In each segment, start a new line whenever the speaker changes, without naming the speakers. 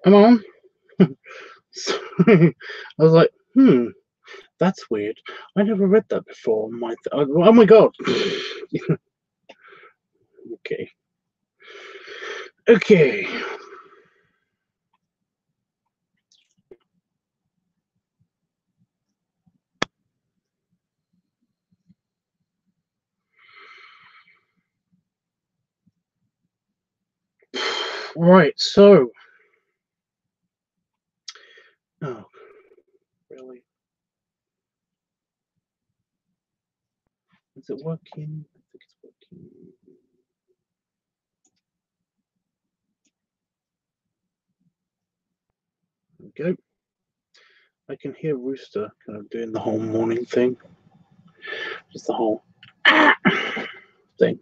I'm on. So, I was like, that's weird. I never read that before. Oh my god. Okay. Okay. Right, so. Oh, really? Is it working? I think it's working. There we go. I can hear Rooster kind of doing the whole morning thing. Just the whole thing.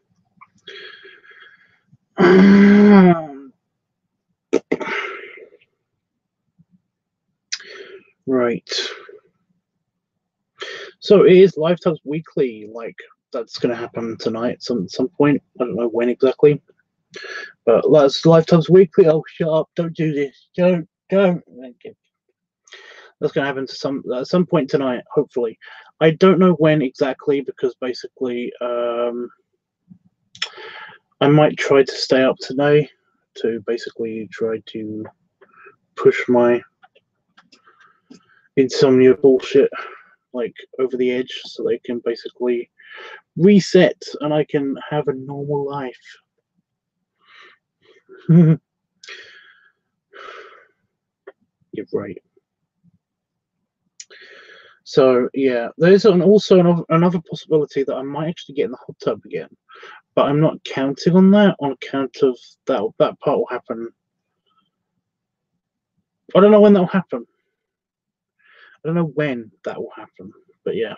Right. So it is LiveTUBBS Weekly, like that's gonna happen tonight some point. I don't know when exactly. But that's LiveTUBBS Weekly. Oh shut up, don't do this. Don't. That's gonna happen to at some point tonight, hopefully. I don't know when exactly because basically I might try to stay up today to basically try to push my insomnia bullshit like over the edge so they can basically reset and I can have a normal life. You're right. So yeah, there's also another possibility that I might actually get in the hot tub again, but I'm not counting on that on account of that part will happen. I don't know when that will happen. I don't know when that will happen, but yeah.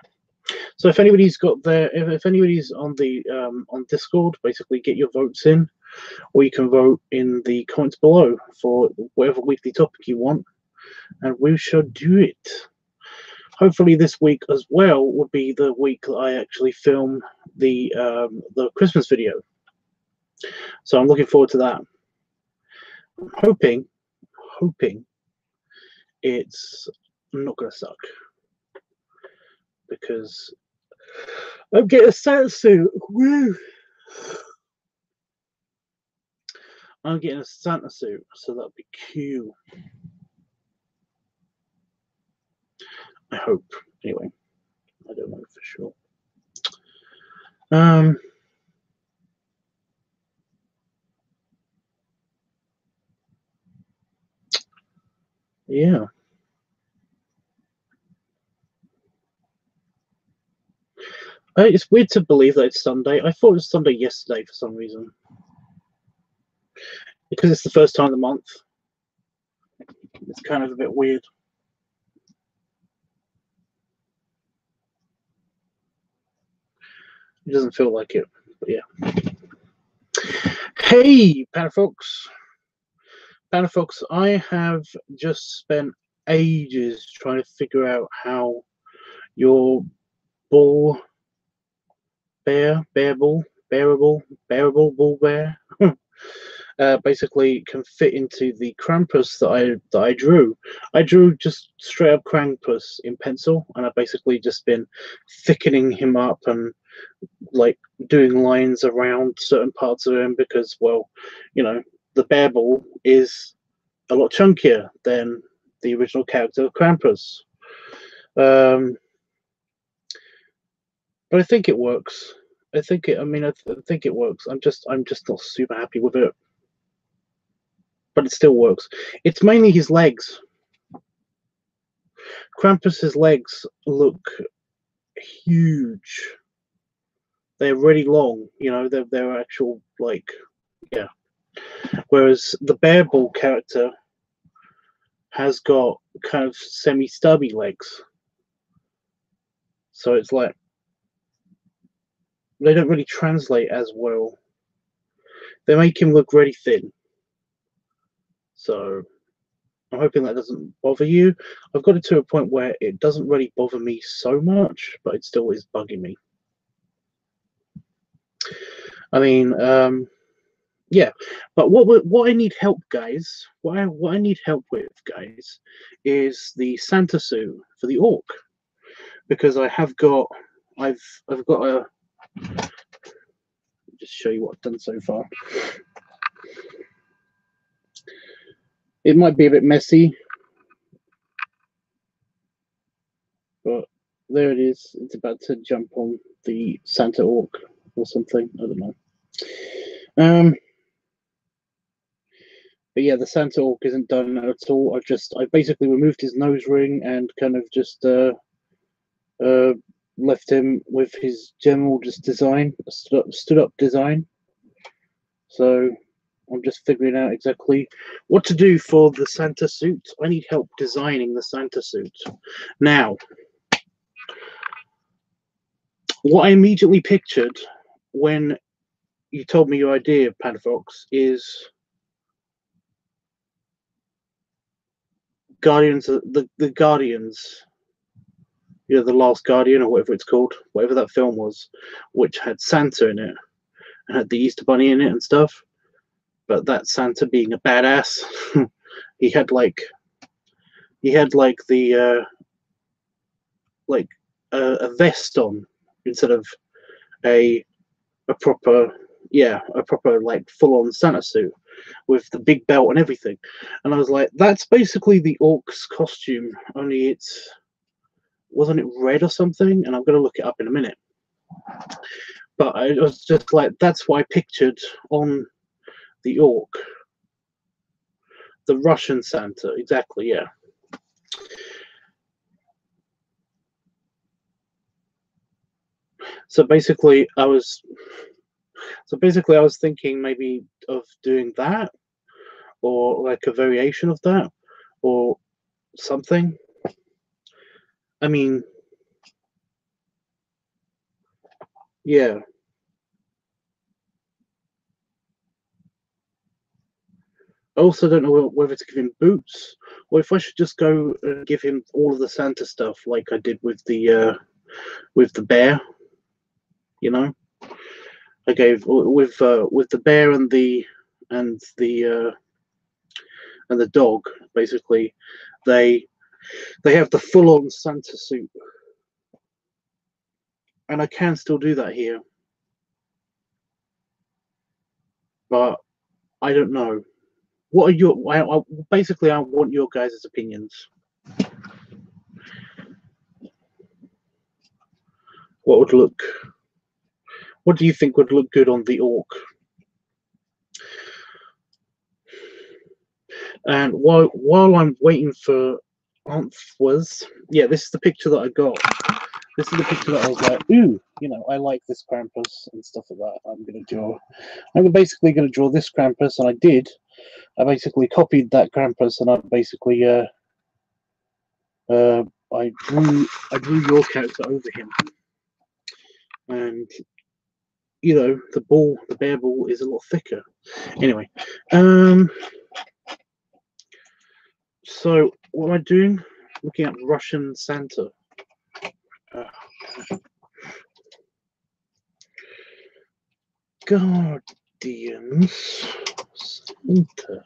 So if anybody's got if anybody's on the on Discord, basically get your votes in, or you can vote in the comments below for whatever weekly topic you want, and we shall do it. Hopefully this week as well would be the week that I actually film the Christmas video. So I'm looking forward to that. I'm hoping it's not gonna suck because I'm getting a Santa suit. Woo! I'm getting a Santa suit, so that'll be cute. I hope. Anyway, I don't know for sure. Yeah. It's weird to believe that it's Sunday. I thought it was Sunday yesterday for some reason. Because it's the first time of the month. It's kind of a bit weird. It doesn't feel like it, but yeah. Hey, Panafox. Panafox, I have just spent ages trying to figure out how your bearable bull bear basically can fit into the Krampus that I drew. I drew just straight up Krampus in pencil, and I've basically just been thickening him up and like doing lines around certain parts of him because, well, you know, the bearable is a lot chunkier than the original character of Krampus. But I think it works. I think it. I mean, I think it works. I'm just not super happy with it, but it still works. It's mainly his legs. Krampus's legs look huge. They're really long. You know, they're actual like, yeah. Whereas the bearball character has got kind of semi-stubby legs, so it's like they don't really translate as well. They make him look really thin. So I'm hoping that doesn't bother you. I've got it to a point where it doesn't really bother me so much, but it still is bugging me. I mean, Yeah, but what I need help, guys, what I need help with, guys, is the Santa suit for the orc, because I've got a just show you what I've done so far. It might be a bit messy, but there it is. It's about to jump on the Santa orc or something. I don't know. But yeah, the Santa orc isn't done at all. I basically removed his nose ring and kind of just left him with his general just design, stood up design. So I'm just figuring out exactly what to do for the Santa suit. I need help designing the Santa suit. Now, what I immediately pictured when you told me your idea, Padafox, is Guardians, the Guardians, you know, the Last Guardian or whatever it's called, whatever that film was, which had Santa in it and had the Easter Bunny in it and stuff. But that Santa being a badass, he had like the like a vest on instead of a proper like full on Santa suit with the big belt and everything. And I was like, that's basically the orc's costume, only it's wasn't it red or something? And I'm gonna look it up in a minute. But I was just like, that's what I pictured on the orc. The Russian Santa, exactly, yeah. So basically I was thinking maybe of doing that, or like a variation of that, or something. I mean, yeah. I also don't know whether to give him boots or if I should just go and give him all of the Santa stuff like I did with the bear. You know, I gave with the bear and and the the dog. Basically, they have the full on Santa suit, and I can still do that here, but I don't know. What are your? Basically, I want your guys' opinions. What would look? What do you think would look good on the orc? And while I'm waiting for answers, yeah, this is the picture that I got. This is the picture that I was like, ooh, you know, I like this Krampus and stuff like that. I'm basically gonna draw this Krampus, and I did. I basically copied that Krampus, and I basically I drew your character over him, and you know, the bear ball is a lot thicker. Anyway, so what am I doing? Looking at Russian Santa. Guardians Santa.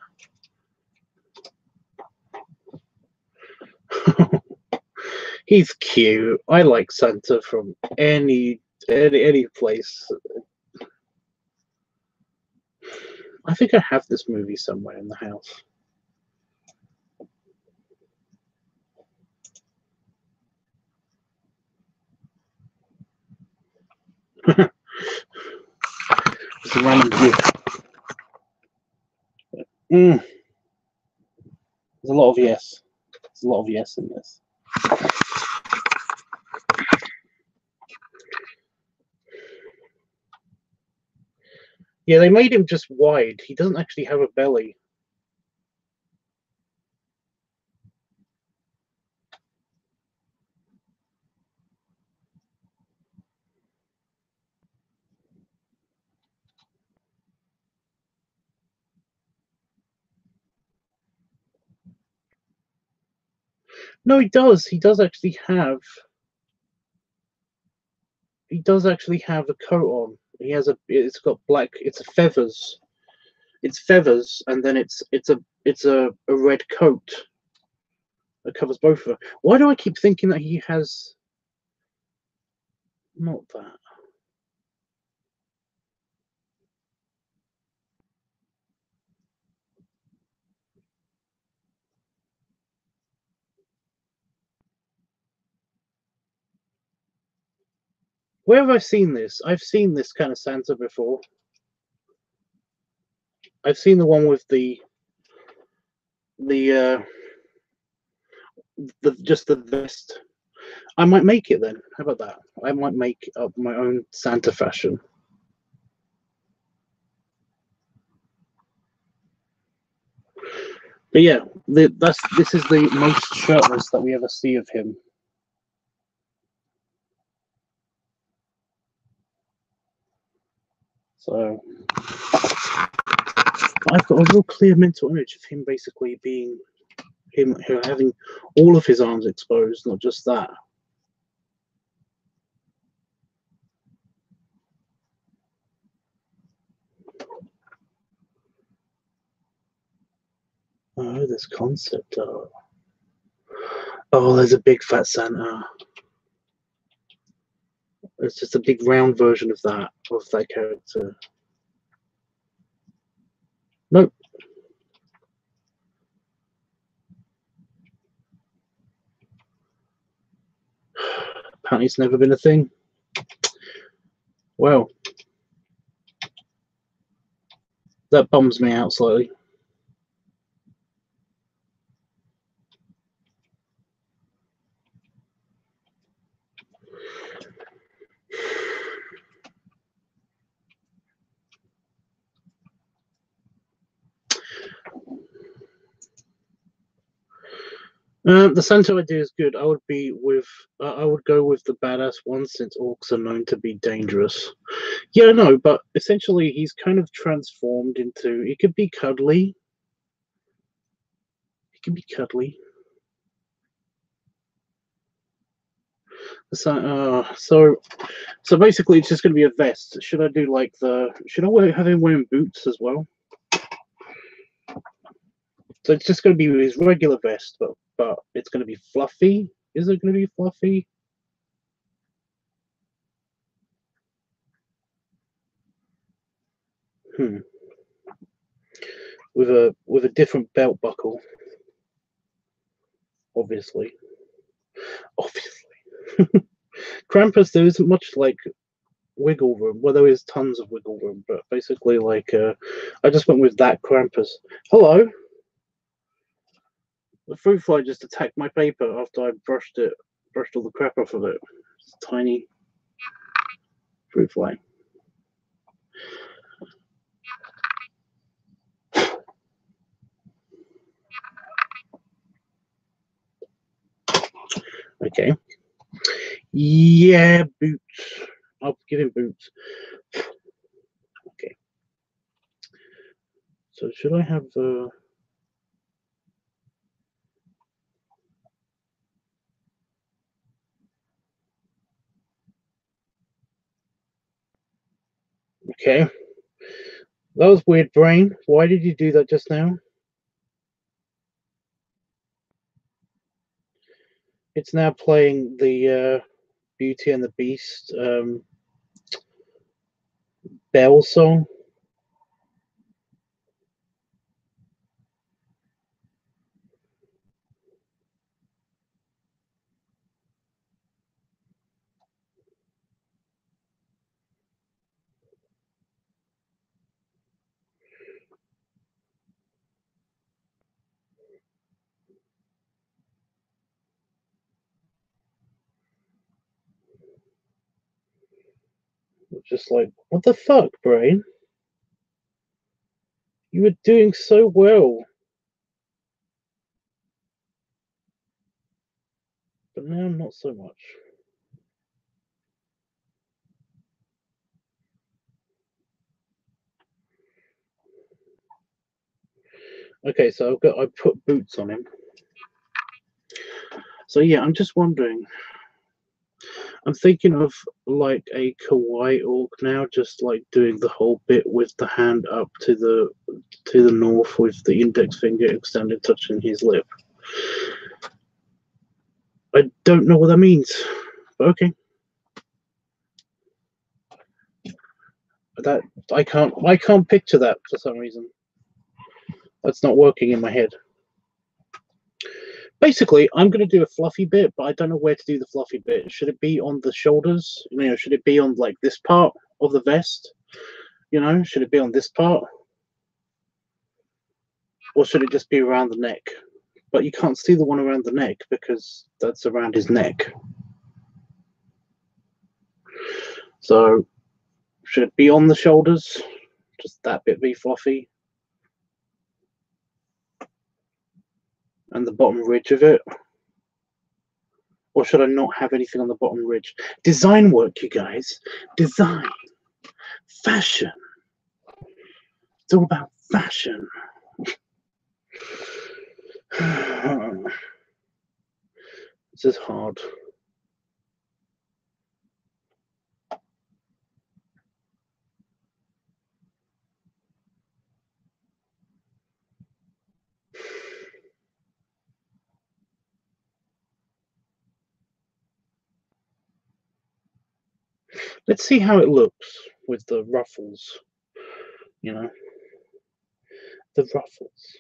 He's cute. I like Santa from any place. I think I have this movie somewhere in the house. It's a random gift. There's a lot of yes. There's a lot of yes in this. Yeah, they made him just wide. He doesn't actually have a belly. No, he does. He does actually have. He does actually have a coat on. He has a. It's got black. It's feathers. it's feathers, and then it's a red coat that covers both of them. Why do I keep thinking that he has not that? Where have I seen this? I've seen this kind of Santa before. I've seen the one with the just the vest. I might make it then. How about that? I might make up my own Santa fashion. But yeah, this is the most shirtless that we ever see of him. So I've got a real clear mental image of him basically being him having all of his arms exposed, not just that. Oh, this concept art. Oh, there's a big fat Santa. It's just a big round version of that character. Nope. Apparently it's never been a thing. Well, that bums me out slightly. The Santa idea is good. I would go with the badass one since orcs are known to be dangerous. Yeah, no, but essentially he's kind of transformed into. He could be cuddly. He can be cuddly. So basically it's just going to be a vest. Should I do like should I have him wearing boots as well? So it's just going to be his regular vest, but it's going to be fluffy. Is it going to be fluffy? With a different belt buckle, obviously. Krampus, there isn't much like wiggle room. Well, there is tons of wiggle room, but basically, like, I just went with that Krampus. Hello. The fruit fly just attacked my paper after I brushed all the crap off of it. It's a tiny fruit fly. Okay. Yeah, boots. I'll give him boots. Okay. So should I have Okay. That was weird, brain. Why did you do that just now? It's now playing the Beauty and the Beast Belle song. Just like, what the fuck, brain? You were doing so well. But now not so much. Okay, so I put boots on him. So yeah, I'm just wondering. I'm thinking of like a kawaii orc now, just like doing the whole bit with the hand up to the north with the index finger extended, touching his lip. I don't know what that means, but okay. That I can't picture that for some reason. That's not working in my head. Basically, I'm going to do a fluffy bit, but I don't know where to do the fluffy bit. Should it be on the shoulders? You know, should it be on like this part of the vest? You know, should it be on this part? Or should it just be around the neck? But you can't see the one around the neck because that's around his neck. So, should it be on the shoulders? Just that bit be fluffy? And the bottom ridge of it? Or should I not have anything on the bottom ridge? Design work, you guys. Design. Fashion. It's all about fashion. This is hard. Let's see how it looks with the ruffles. You know, the ruffles.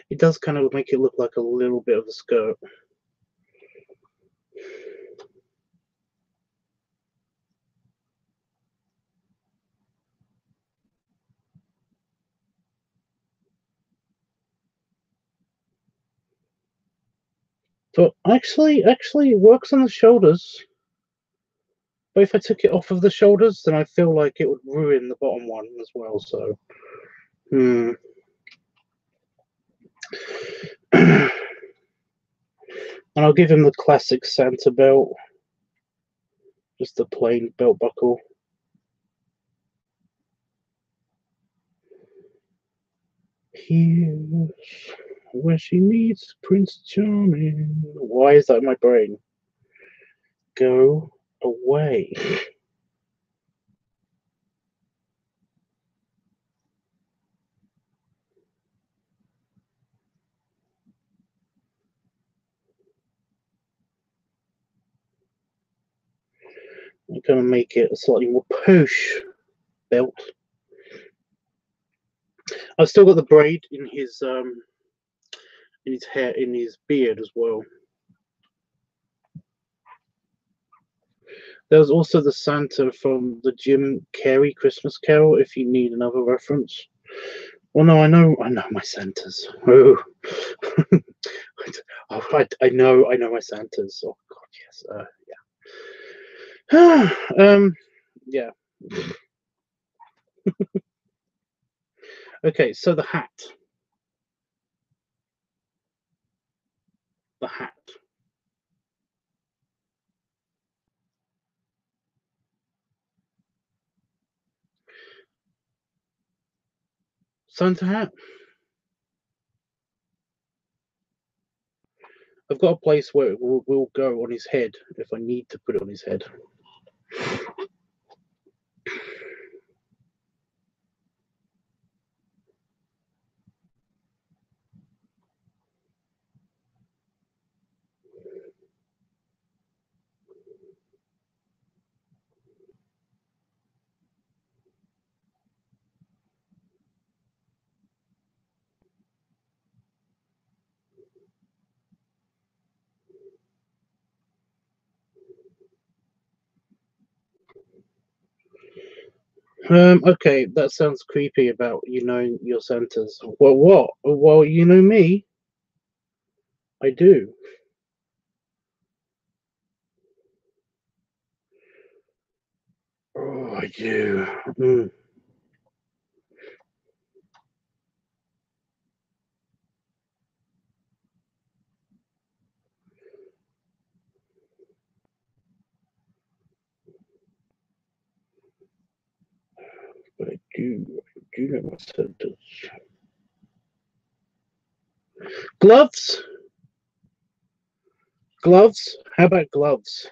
It does kind of make it look like a little bit of a skirt. But actually, it works on the shoulders. But if I took it off of the shoulders, then I feel like it would ruin the bottom one as well. So, and I'll give him the classic Santa belt, just the plain belt buckle. Here's where she meets Prince Charming. Why is that in my brain? Go away. I'm gonna make it a slightly more posh belt. I've still got the braid in his hair, in his beard as well. There's also the Santa from the Jim Carrey Christmas Carol, if you need another reference. Well, no, I know my Santas. Oh, I know my Santas. Oh God, yes, yeah. Yeah. Okay, so the hat. The hat. Santa hat. I've got a place where it will go on his head if I need to put it on his head. Okay, that sounds creepy about you knowing your Santas. Well, what? Well, you know me. I do. Oh, I do. Mm, but I do know my Santas. Gloves? Gloves? How about gloves?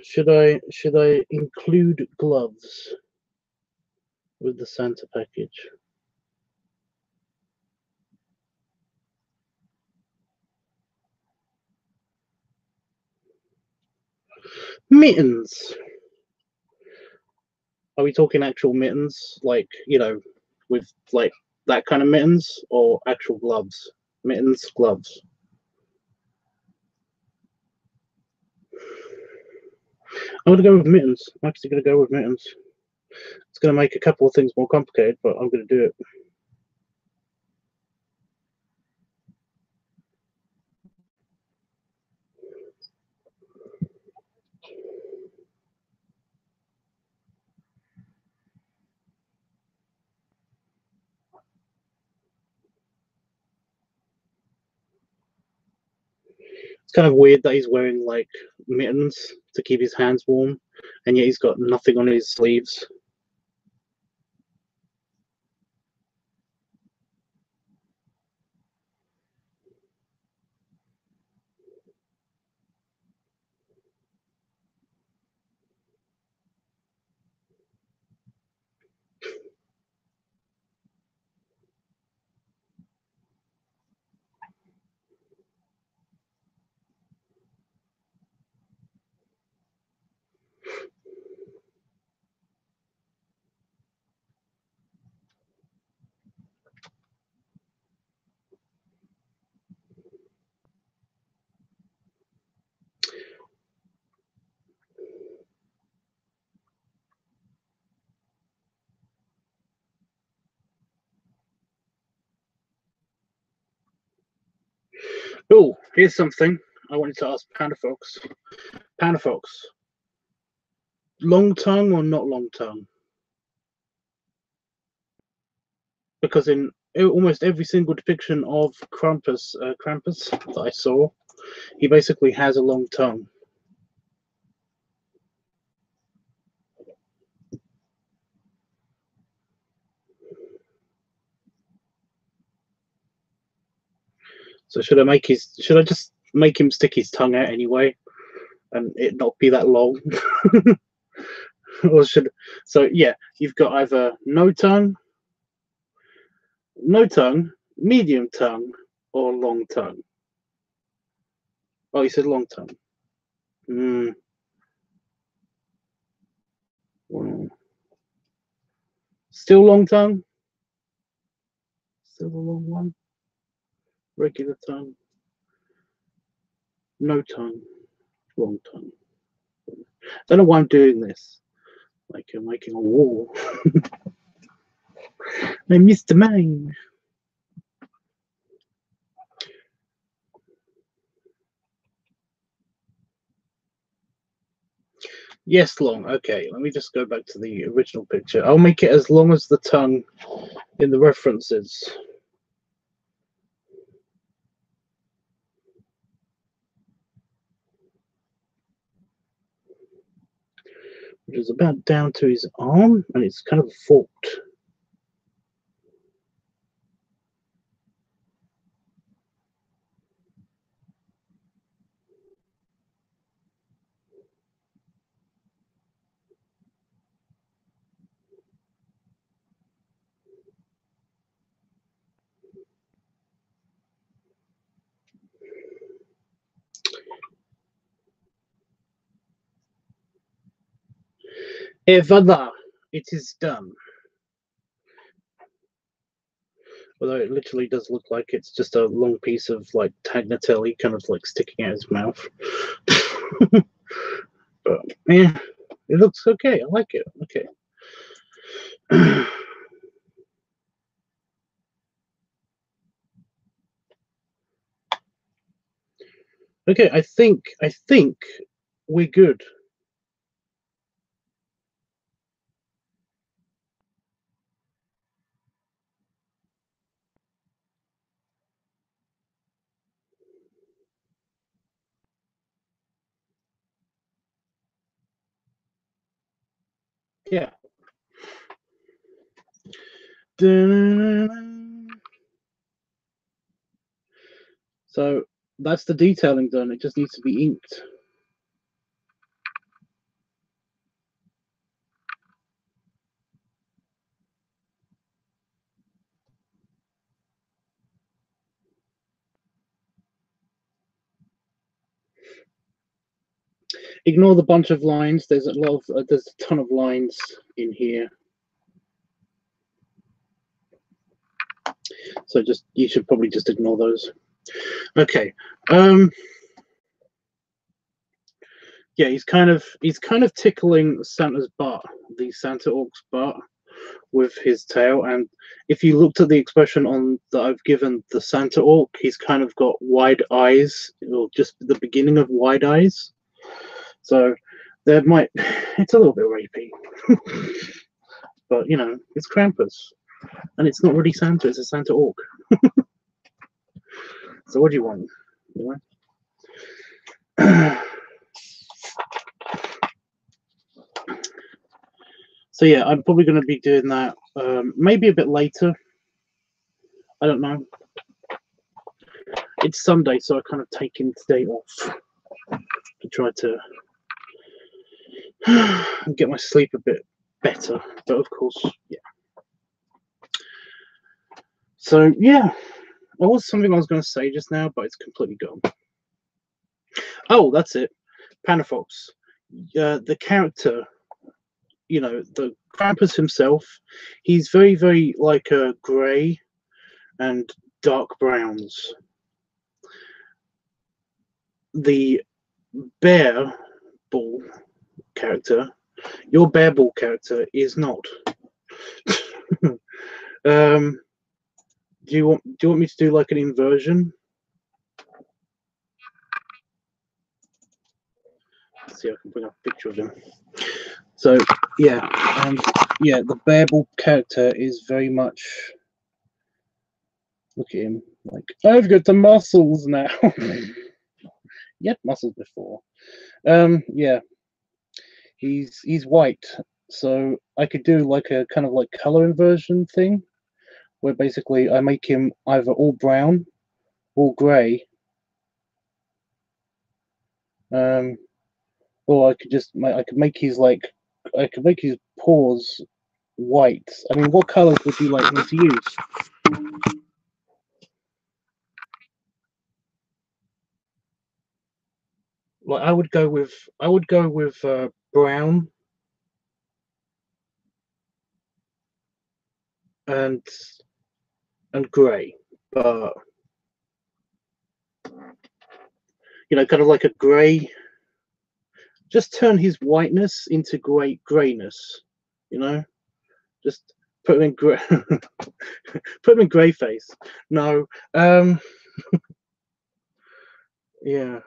Should I include gloves with the Santa package? Mittens. Are we talking actual mittens, like with like that kind of mittens, or actual gloves? Mittens, gloves. I'm gonna go with mittens. I'm actually gonna go with mittens. It's gonna make a couple of things more complicated, but I'm gonna do it. It's kind of weird that he's wearing like mittens to keep his hands warm, and yet he's got nothing on his sleeves. Oh, here's something I wanted to ask Panafox. Panafox, long tongue or not long tongue? Because in almost every single depiction of Krampus that I saw, he basically has a long tongue. So should I just make him stick his tongue out anyway, and it not be that long? Or should so yeah, you've got either no tongue, medium tongue, or long tongue. Oh, you said long tongue. Mm, well, still long tongue? Still a long one? Regular tongue? No tongue? Long tongue? Don't know why I'm doing this. Like you're making a wall. I missed the main. Yes, long. Okay, let me just go back to the original picture. I'll make it as long as the tongue in the references. Which is about down to his arm, and it's kind of forked. Et voila, it is done. Although it literally does look like it's just a long piece of like tagliatelle kind of like sticking out his mouth. But yeah, it looks okay. I like it. Okay. Okay, I think we're good. Yeah. So that's the detailing done. It just needs to be inked. Ignore the bunch of lines. There's a lot of there's a ton of lines in here. So just you should probably just ignore those. Okay. Yeah, he's kind of tickling Santa's butt, the Santa Orc's butt, with his tail. And if you looked at the expression on that I've given the Santa Orc, he's kind of got wide eyes, or just the beginning of wide eyes. So there might it's a little bit rapey. But you know, it's Krampus. And it's not really Santa, it's a Santa Orc. So what do you want? You know? So yeah, I'm probably going to be doing that maybe a bit later. I don't know. It's Sunday, so I kind of taken today off to try to get my sleep a bit better. But of course, yeah. So yeah, there was something I was going to say just now, but it's completely gone. Oh, that's it. Panafox. The character, you know, the Krampus himself, he's very, very like a grey and dark browns. The bear ball character, your bear ball character is not. Do you want me to do like an inversion? Let's see if I can bring up a picture of him. So yeah, yeah, the bear ball character is very much. Look at him, like I've got the muscles now. You had muscles before. Yeah, he's white, so I could do like a kind of like color inversion thing, where basically I make him either all brown, all grey, or I could make his paws white. I mean, what colors would you like me to use? Like I would go with brown and grey, but you know, kind of like a grey. Just turn his whiteness into grayness. You know, just put him in grey. Put him in grey face. No, yeah.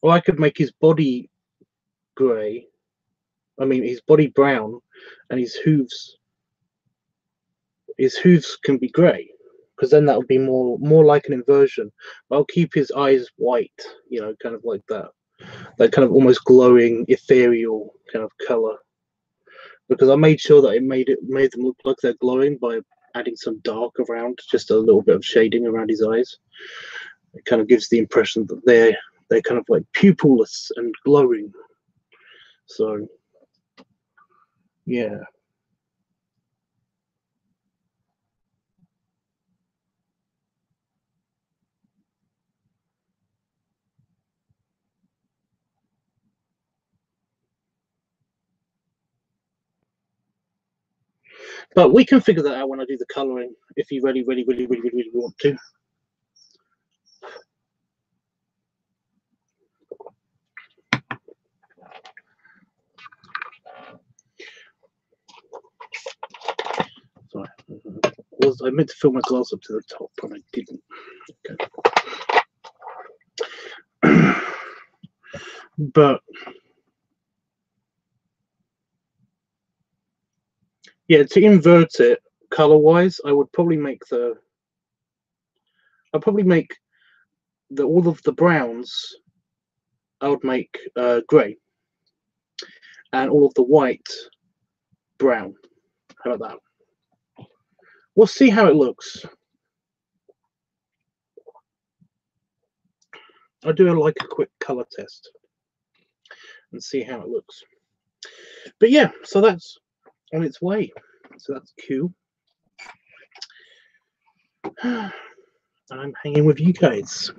Or I could make his body grey. I mean, his body brown, and his hooves can be grey, because then that would be more like an inversion. But I'll keep his eyes white, you know, kind of like that kind of almost glowing, ethereal kind of color. Because I made sure that it made them look like they're glowing by adding some dark around, just a little bit of shading around his eyes. It kind of gives the impression that they're kind of like pupilless and glowing. So yeah. But we can figure that out when I do the colouring, if you really want to. Sorry, I meant to fill my glass up to the top, and I didn't. Okay. But yeah, to invert it color-wise, I would probably make all of the browns. I would make grey, and all of the white brown. How about that? We'll see how it looks. I'll do a quick color test and see how it looks. But yeah, so that's on its way. So that's cool. And I'm hanging with you guys.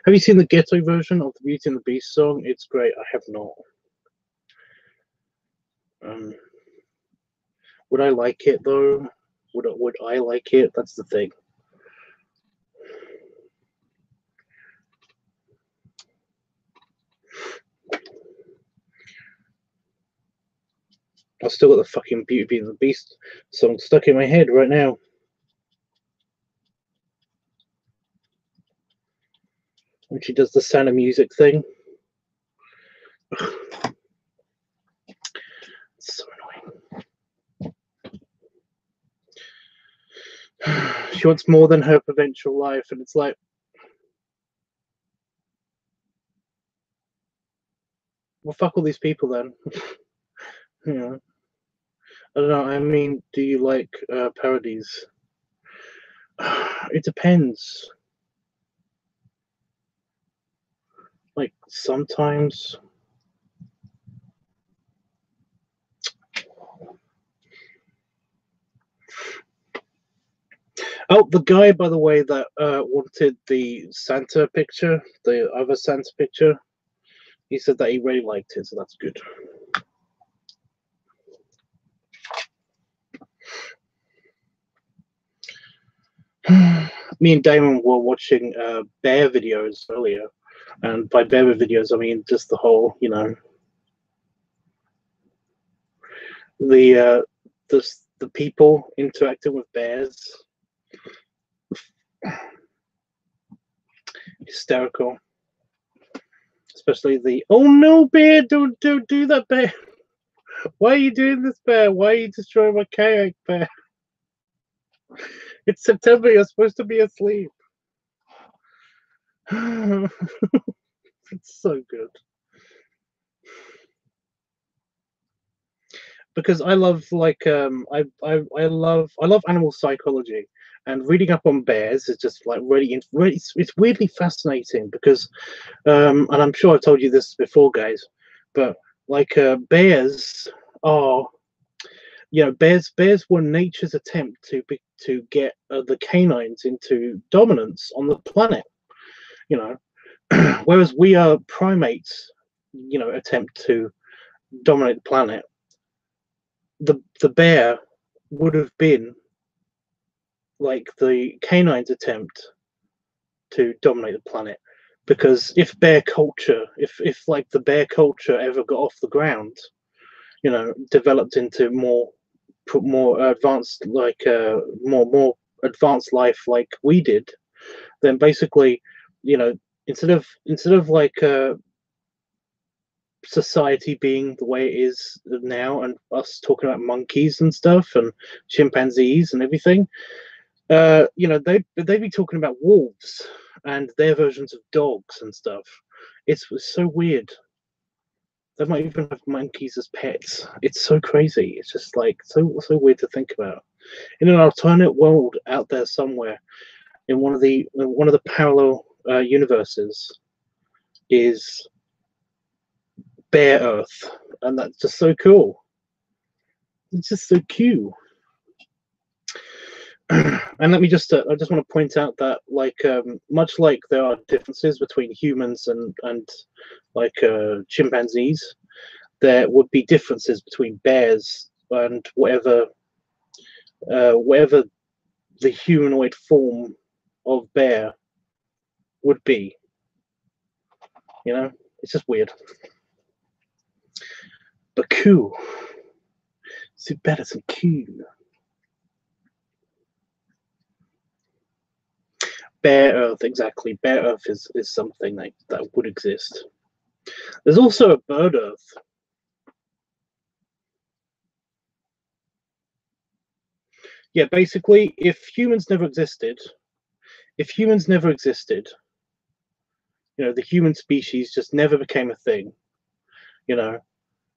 Have you seen the ghetto version of the Beauty and the Beast song? It's great. I have not. Would I like it though? Would I like it? That's the thing. I've still got the fucking Beauty and the Beast song stuck in my head right now. When she does the Sound of Music thing. It's so annoying. She wants more than her provincial life, and it's like, well, fuck all these people then. Yeah. I don't know. I mean, do you like parodies? It depends. Like sometimes. Oh, the guy, by the way, that wanted the Santa picture, the other Santa picture, he said that he really liked it, so that's good. Me and Damon were watching bear videos earlier, and by bear videos I mean just the whole, you know, the people interacting with bears. Hysterical. Especially the, oh no, bear, don't do that, bear. Why are you doing this, bear? Why are you destroying my kayak, bear? It's September, you're supposed to be asleep. It's so good. Because I love, like, I love animal psychology, and reading up on bears is just like really it's weirdly fascinating because and I'm sure I've told you this before, guys, but like bears are, you know, bears were nature's attempt to get the canines into dominance on the planet, you know. Whereas we are primates, you know, attempt to dominate the planet. The bear would have been like the canine's attempt to dominate the planet, because if bear culture, if like the bear culture ever got off the ground, you know, developed into more advanced, like more advanced life like we did, then basically, you know, instead of like society being the way it is now, and us talking about monkeys and stuff and chimpanzees and everything, you know, they'd be talking about wolves and their versions of dogs and stuff. It's so weird. They might even have monkeys as pets. It's so crazy. It's just like so weird to think about. In an alternate world out there somewhere, in one of the parallel universes, is Bear Earth, and that's just so cool. It's just so cute. And let me just I just want to point out that, like, much like there are differences between humans and like chimpanzees, there would be differences between bears and whatever the humanoid form of bear would be. You know, it's just weird. But cool. So better than cool. Bare Earth, exactly. Bare Earth is something that would exist. There's also a bird Earth. Yeah, basically, if humans never existed, you know, the human species just never became a thing. You know,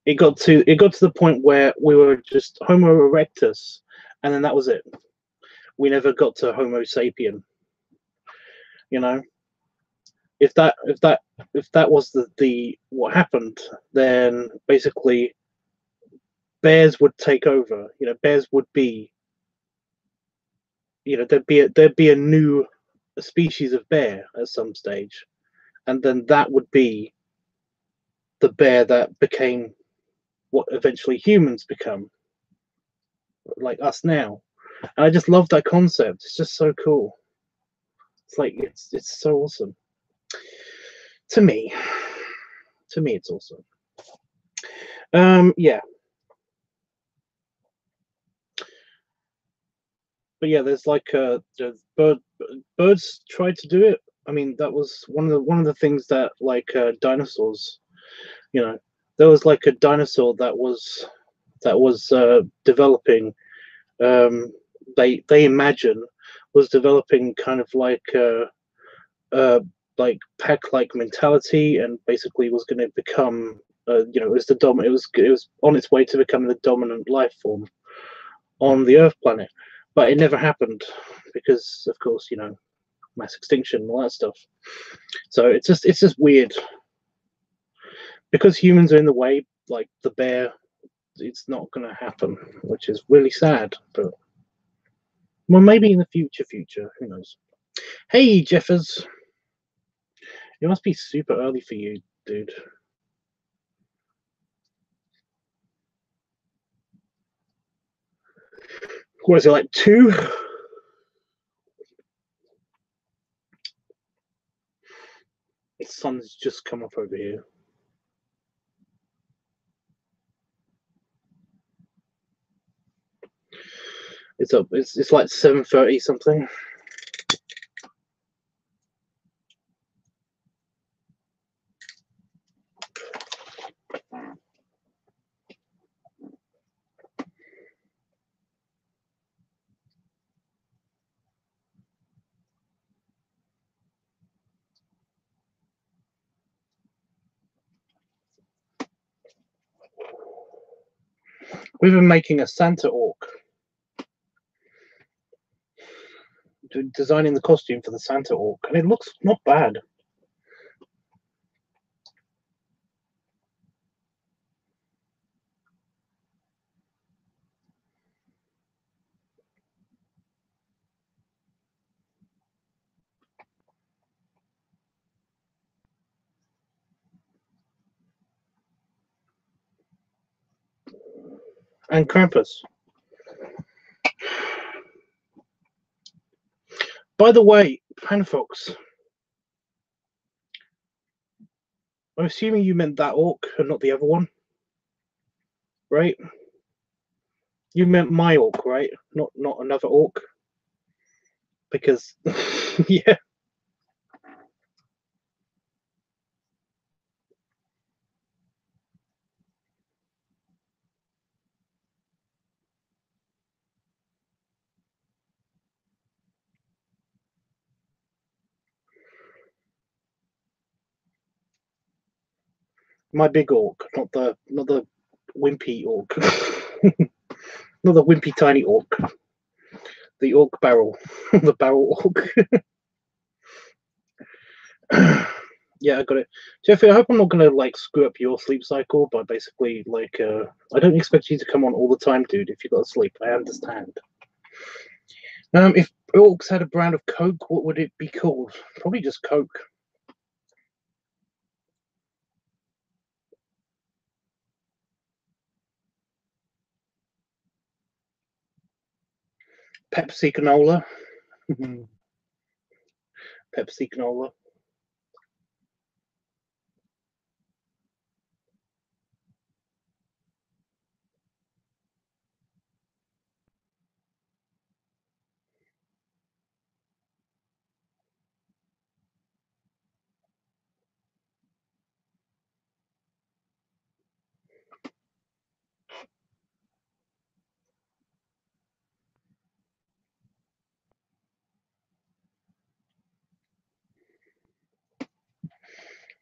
it got to the point where we were just Homo erectus, and then that was it. We never got to Homo sapien. You know, if that was the what happened, then basically bears would take over. You know, bears would be, you know, there'd be a new species of bear at some stage, and then that would be the bear that became what eventually humans become, like us now. And I just love that concept. It's just so cool. It's like it's so awesome. To me, it's awesome. Yeah. But yeah, there's like birds tried to do it. I mean, that was one of the things that like dinosaurs. You know, there was like a dinosaur that was developing. They imagine was developing kind of like pack-like mentality, and basically was going to become you know, it was on its way to becoming the dominant life form on the Earth planet, but it never happened because, of course, you know, mass extinction and all that stuff. So it's just weird because humans are in the way. Like the bear, it's not going to happen, which is really sad. But well, maybe in the future, who knows? Hey, Jeffers, it must be super early for you, dude. What is it, like 2? The sun's just come up over here. It's up. It's like 7:30 something. We've been making a Santa orc. Designing the costume for the Santa orc, and it looks not bad. And Krampus. By the way, Panfox, I'm assuming you meant that orc and not the other one, right? You meant my orc, right? Not another orc, because yeah. My big orc, not the wimpy orc, not the wimpy tiny orc, the orc barrel, the barrel orc. Yeah, I got it, Jeffrey. I hope I'm not gonna like screw up your sleep cycle by basically like I don't expect you to come on all the time, dude. If you got to sleep, I understand. If orcs had a brand of Coke, what would it be called? Probably just Coke. Pepsi canola. Pepsi canola.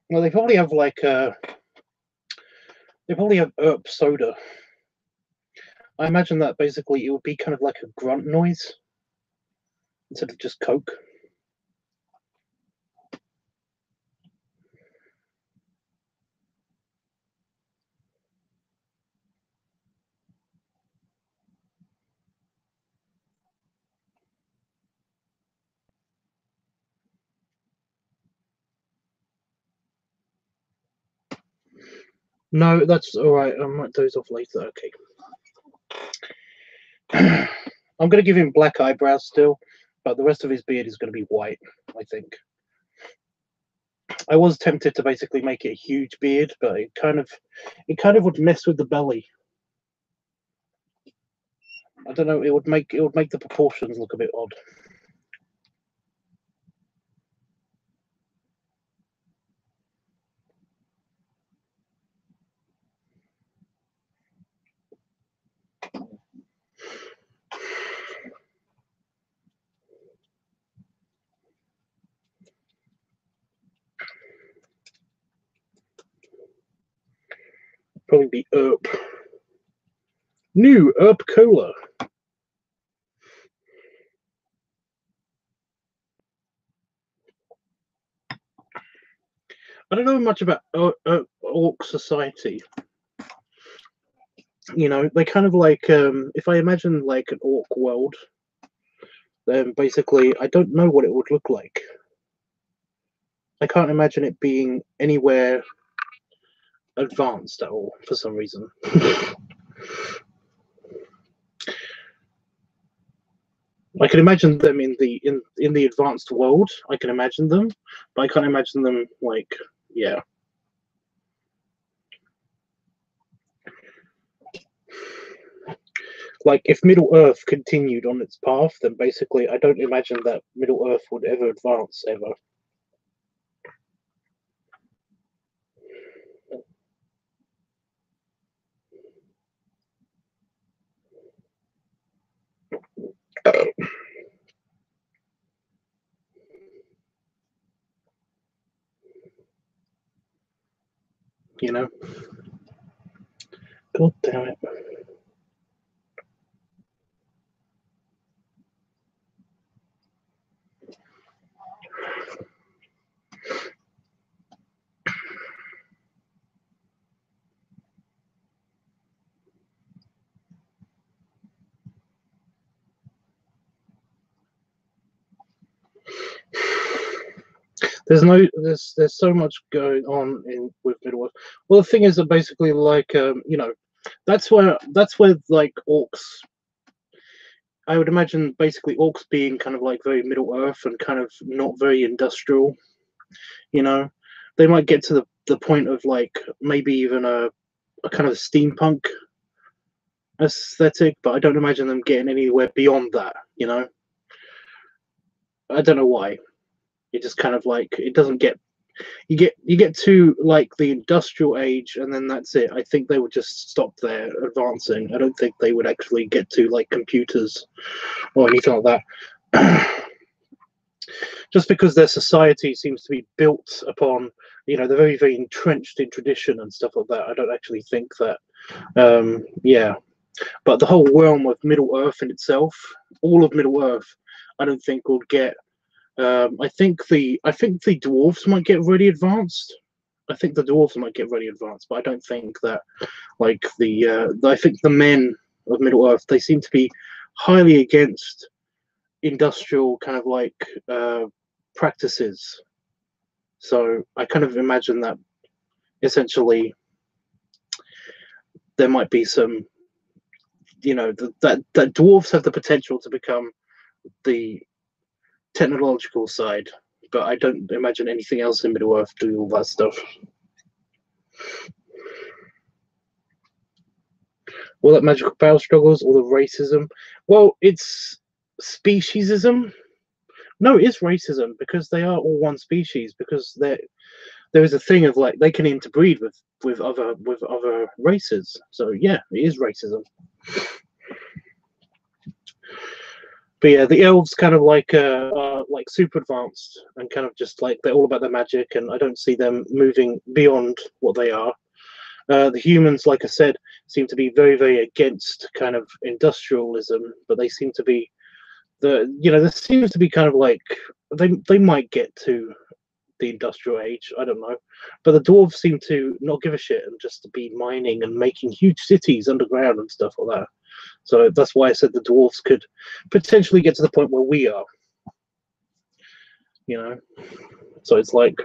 Well, they probably have like they probably have herb soda. I imagine that basically it would be kind of like a grunt noise instead of just Coke. No, that's all right. I might doze off later. Okay. I'm going to give him black eyebrows still, but the rest of his beard is going to be white, I think. I was tempted to basically make it a huge beard, but it kind of would mess with the belly. I don't know. It would make the proportions look a bit odd. Probably be herb. New herb cola. I don't know much about orc society. You know, they kind of like if I imagine like an orc world, then basically I don't know what it would look like. I can't imagine it being anywhere advanced at all for some reason. I can imagine them in the advanced world. I can imagine them, but I can't imagine them like, yeah. Like if Middle Earth continued on its path, then basically I don't imagine that Middle Earth would ever advance ever. You know? God damn it. There's so much going on with Middle Earth. Well, the thing is that basically like you know, that's where like orcs. I would imagine basically orcs being kind of like very Middle Earth and kind of not very industrial. You know, they might get to the point of like maybe even a kind of steampunk aesthetic, but I don't imagine them getting anywhere beyond that. You know, I don't know why. It just kind of like it doesn't get you get to like the industrial age and then that's it. I think they would just stop there advancing. I don't think they would actually get to like computers or anything like that. Just because their society seems to be built upon, you know, they're very, very entrenched in tradition and stuff like that. I don't actually think that, yeah. But the whole realm of Middle Earth in itself, all of Middle Earth, I don't think will get. I think the dwarves might get really advanced. I think the dwarves might get really advanced, but I don't think that like I think the men of Middle Earth, they seem to be highly against industrial kind of like practices. So I kind of imagine that essentially there might be some, you know, that dwarves have the potential to become the technological side, but I don't imagine anything else in Middle Earth doing all that stuff. All that magical power struggles, all the racism. Well, it's speciesism. No, it is racism because they are all one species. Because there is a thing of like they can interbreed with other races. So yeah, it is racism. But yeah, the elves kind of like super advanced and kind of just like they're all about their magic, and I don't see them moving beyond what they are. The humans, like I said, seem to be very, very against kind of industrialism, but they seem to be there seems to be kind of like they might get to the industrial age. I don't know, but the dwarves seem to not give a shit and just to be mining and making huge cities underground and stuff like that. So that's why I said the dwarves could potentially get to the point where we are. So it's like,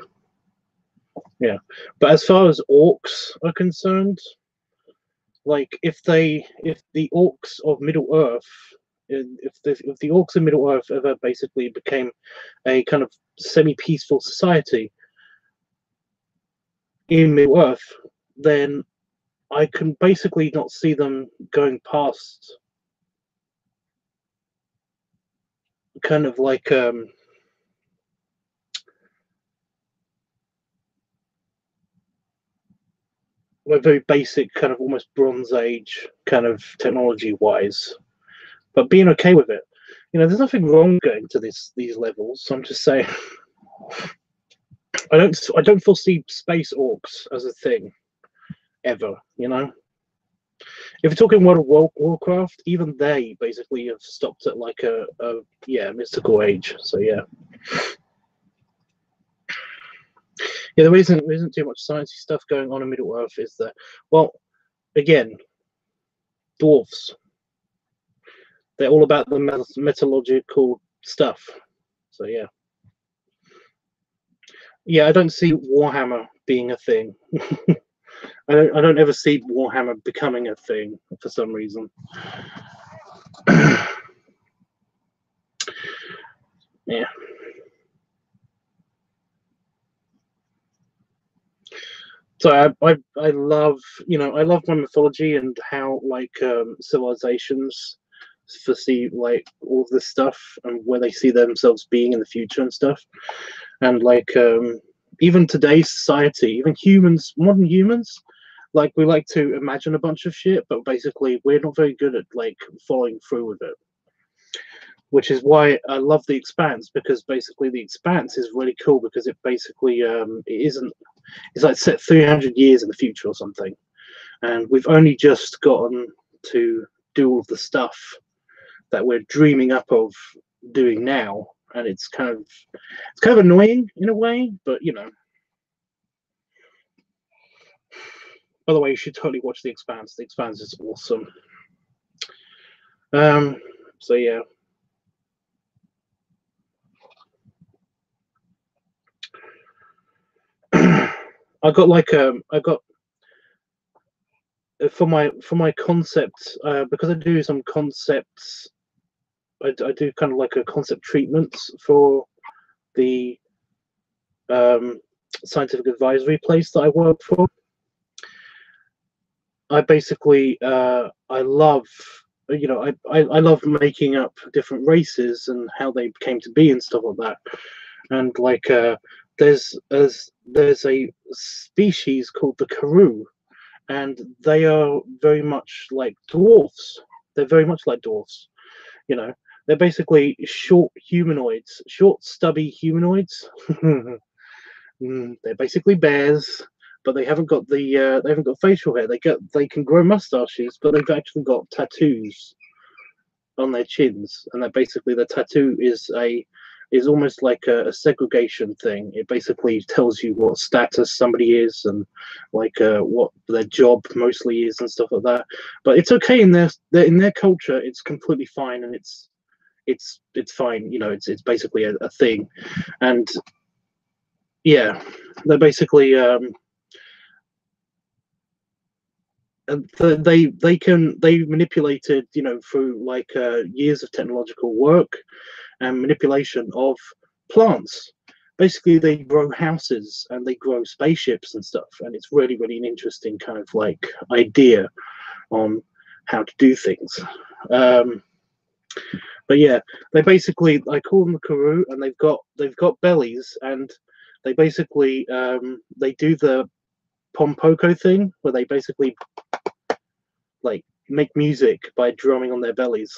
yeah. But as far as orcs are concerned, like if the orcs of Middle Earth, if the orcs of Middle Earth ever basically became a kind of semi-peaceful society in Middle Earth, then I can basically not see them going past kind of like a very basic kind of almost Bronze Age kind of technology wise, but being okay with it. There's nothing wrong going to these levels. So I'm just saying, I don't foresee space orcs as a thing ever. If you're talking World of Warcraft, even they basically have stopped at like a mystical age. So yeah. Yeah, there isn't too much sciencey stuff going on in Middle Earth, is there? Well, again, dwarves. They're all about the metallurgical stuff. So yeah. Yeah, I don't see Warhammer being a thing. I don't ever see Warhammer becoming a thing for some reason. Yeah. So I love I love my mythology and how like civilizations foresee like all of this stuff and where they see themselves being in the future and stuff, and like even today's society, even humans, modern humans, like we like to imagine a bunch of shit, but basically we're not very good at like following through with it. Which is why I love the Expanse, because basically the Expanse is really cool because it basically it's like set 300 years in the future or something, and we've only just gotten to do all of the stuff that we're dreaming up of doing now, and it's kind of annoying in a way, but By the way, you should totally watch The Expanse. The Expanse is awesome. So yeah. I got for my concept, because I do some concepts. I do kind of like a concept treatments for the scientific advisory place that I work for. I basically I love I love making up different races and how they came to be and stuff like that. And like there's a species called the Karoo, and they are very much like dwarfs. They're very much like dwarfs. They're basically short humanoids, short stubby humanoids. They're basically bears, but they haven't got facial hair. They can grow mustaches, but they've actually got tattoos on their chins, and that basically the tattoo is almost like a segregation thing. It basically tells you what status somebody is and like what their job mostly is and stuff like that. But it's okay in their culture. It's completely fine, and it's fine. It's basically a thing, and yeah, they're basically and they manipulated, you know, through like years of technological work and manipulation of plants. Basically, they grow houses and they grow spaceships and stuff, and it's really an interesting kind of like idea on how to do things. But yeah, they basically, I call them the Karoo, and they've got bellies, and they basically they do the pompoko thing where they basically like make music by drumming on their bellies.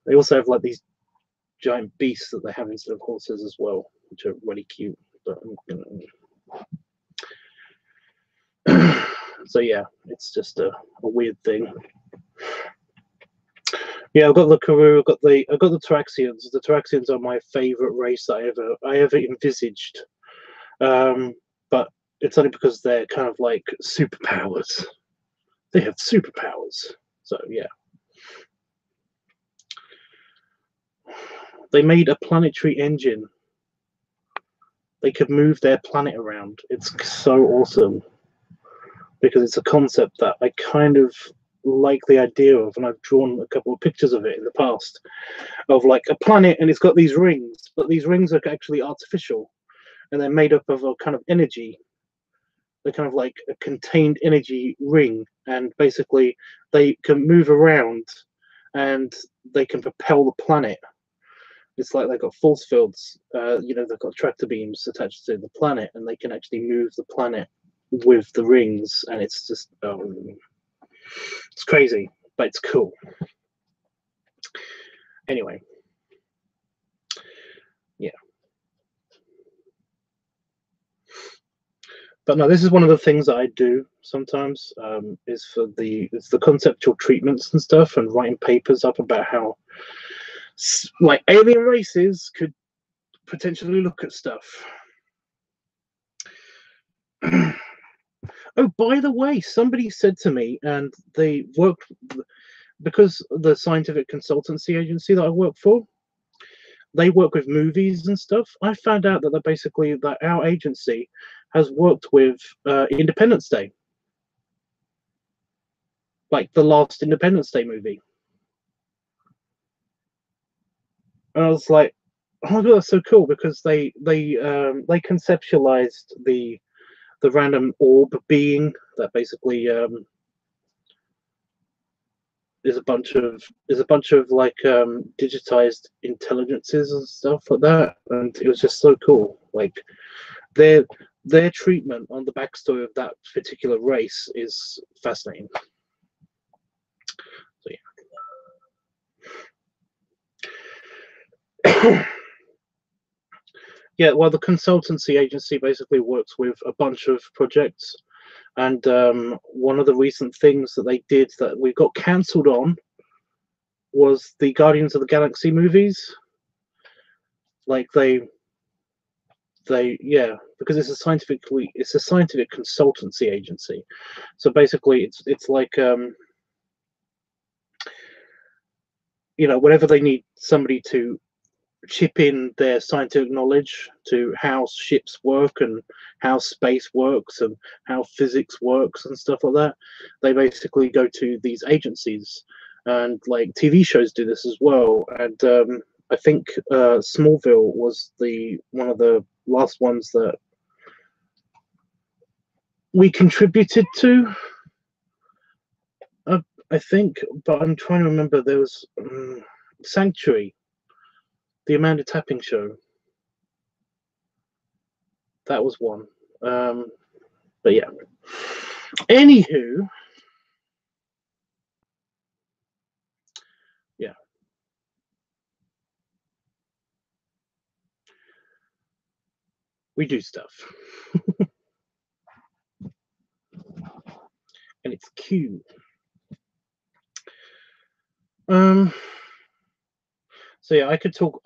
They also have like these giant beasts that they have instead of horses as well, which are really cute. But so yeah, it's just a weird thing. Yeah, I've got the Karoo, I've got the Traxians. The Traxians are my favorite race that I ever envisaged. But it's only because they're kind of like superpowers. They have superpowers. So yeah. They made a planetary engine. They could move their planet around. It's so awesome because it's a concept that I kind of like the idea of, and I've drawn a couple of pictures of it in the past, of like a planet, and it's got these rings, but these rings are actually artificial, and they're made up of a kind of energy. They're kind of like a contained energy ring, and basically they can move around, and they can propel the planet. It's like they've got force fields, you know, they've got tractor beams attached to the planet, and they can actually move the planet with the rings, and it's just it's crazy, but it's cool. Anyway, yeah. But no, this is one of the things that I do sometimes, is for it's the conceptual treatments and stuff, and writing papers up about how like alien races could potentially look at stuff. Oh, by the way, somebody said to me, and they worked because the scientific consultancy agency that I work for, they work with movies and stuff. I found out that basically that our agency has worked with Independence Day, like the last Independence Day movie. And I was like, oh my god, that's so cool, because they conceptualized the random orb being that basically is a bunch of like digitized intelligences and stuff like that, and it was just so cool. Like their treatment on the backstory of that particular race is fascinating. So yeah. Yeah, well, the consultancy agency basically works with a bunch of projects, and one of the recent things that they did that we got cancelled on was the Guardians of the Galaxy movies. Like yeah, because it's a scientific consultancy agency. So basically, it's like you know, whenever they need somebody to chip in their scientific knowledge to how ships work and how space works and how physics works and stuff like that, they basically go to these agencies, and like TV shows do this as well. And I think Smallville was one of the last ones that we contributed to. I think, but I'm trying to remember. There was Sanctuary, the Amanda Tapping show. That was one. But yeah. Anywho, yeah. We do stuff. And it's cute. So yeah, I could talk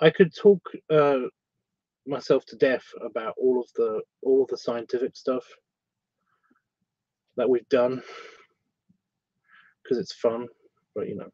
myself to death about all of the scientific stuff that we've done, because it's fun, but you know.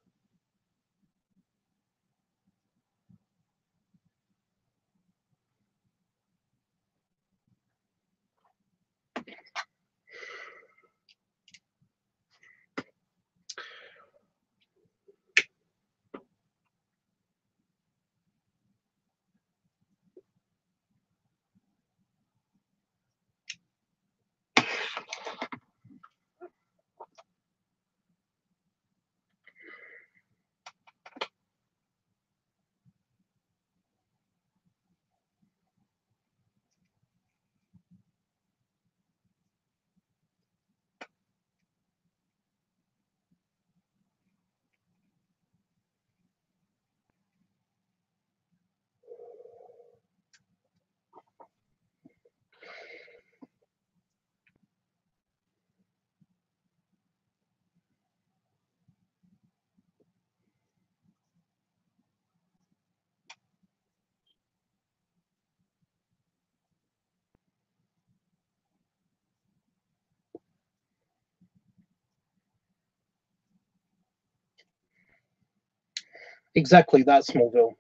Exactly, that's Smallville.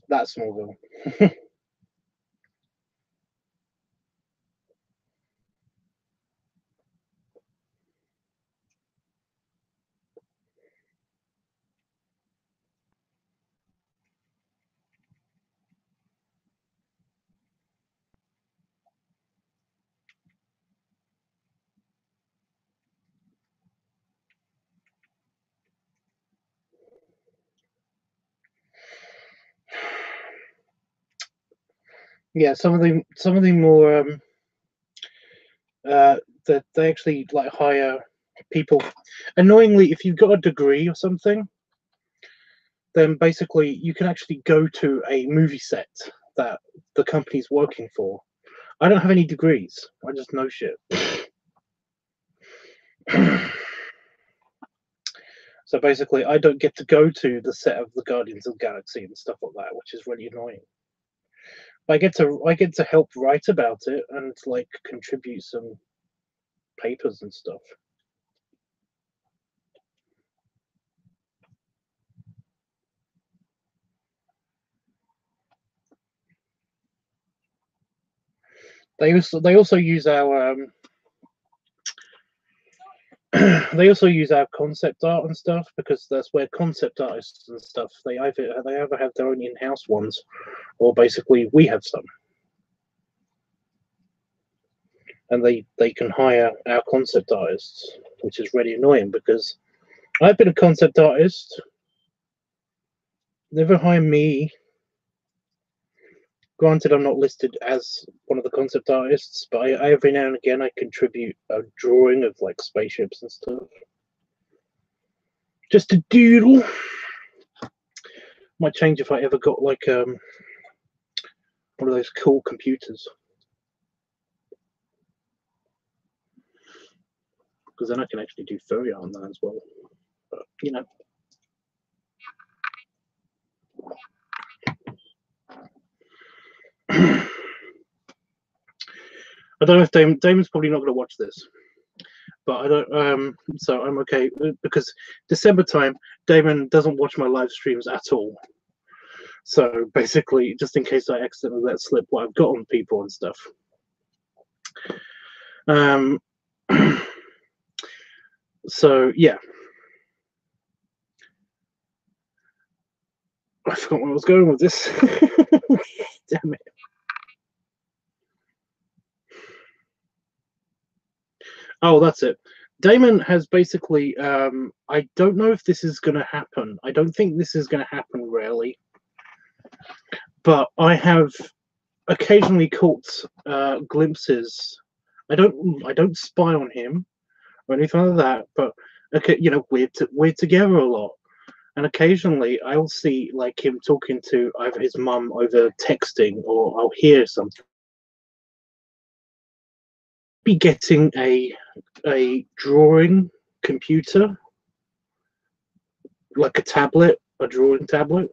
That's Smallville. Yeah, some of the more that they actually like hire people. Annoyingly, if you've got a degree or something, then basically you can actually go to a movie set that the company's working for. I don't have any degrees. I just know shit. So basically, I don't get to go to the set of the Guardians of the Galaxy and stuff like that, which is really annoying. But I get to help write about it and like contribute some papers and stuff. They also use our they also use our concept art and stuff, because that's where concept artists and stuff they either have their own in-house ones, or basically we have some, and they can hire our concept artists, which is really annoying because I've been a concept artist. Never hire me. Granted, I'm not listed as one of the concept artists, but I every now and again I contribute a drawing of like spaceships and stuff. Just a doodle. Might change if I ever got like one of those cool computers, because then I can actually do furry art on that as well. But you know. I don't know if Damon's probably not going to watch this, but I don't. So I'm okay, because December time, Damon doesn't watch my live streams at all. So basically, just in case I accidentally let slip what I've got on people and stuff. So yeah, I forgot where I was going with this. Damn it. Oh, that's it. Damon has basically. I don't know if this is going to happen. I don't think this is going to happen rarely. But I have occasionally caught glimpses. I don't spy on him or anything like that. But okay, you know, we're together a lot, and occasionally I'll see like him talking to either his mum over texting, or I'll hear something. Be getting a drawing computer, like a tablet, a drawing tablet.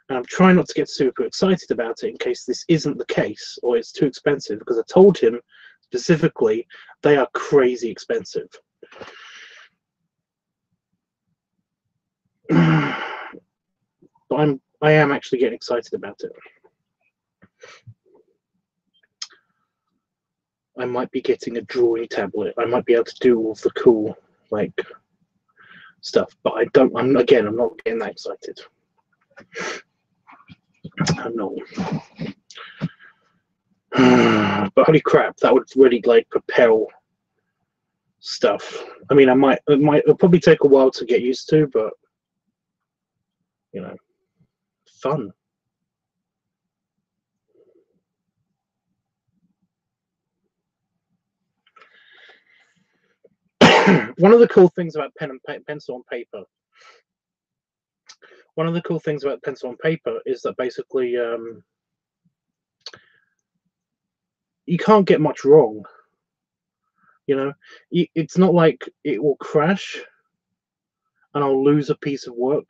And I'm trying not to get super excited about it in case this isn't the case or it's too expensive, because I told him specifically they are crazy expensive. But I am actually getting excited about it. I might be getting a drawing tablet. I might be able to do all of the cool like stuff, but I'm not getting that excited. I'm not. But holy crap, that would really like propel stuff. I mean, it'll probably take a while to get used to, but you know, fun. One of the cool things about pencil and paper. One of the cool things about pencil and paper is that basically you can't get much wrong. You know, it's not like it will crash and I'll lose a piece of work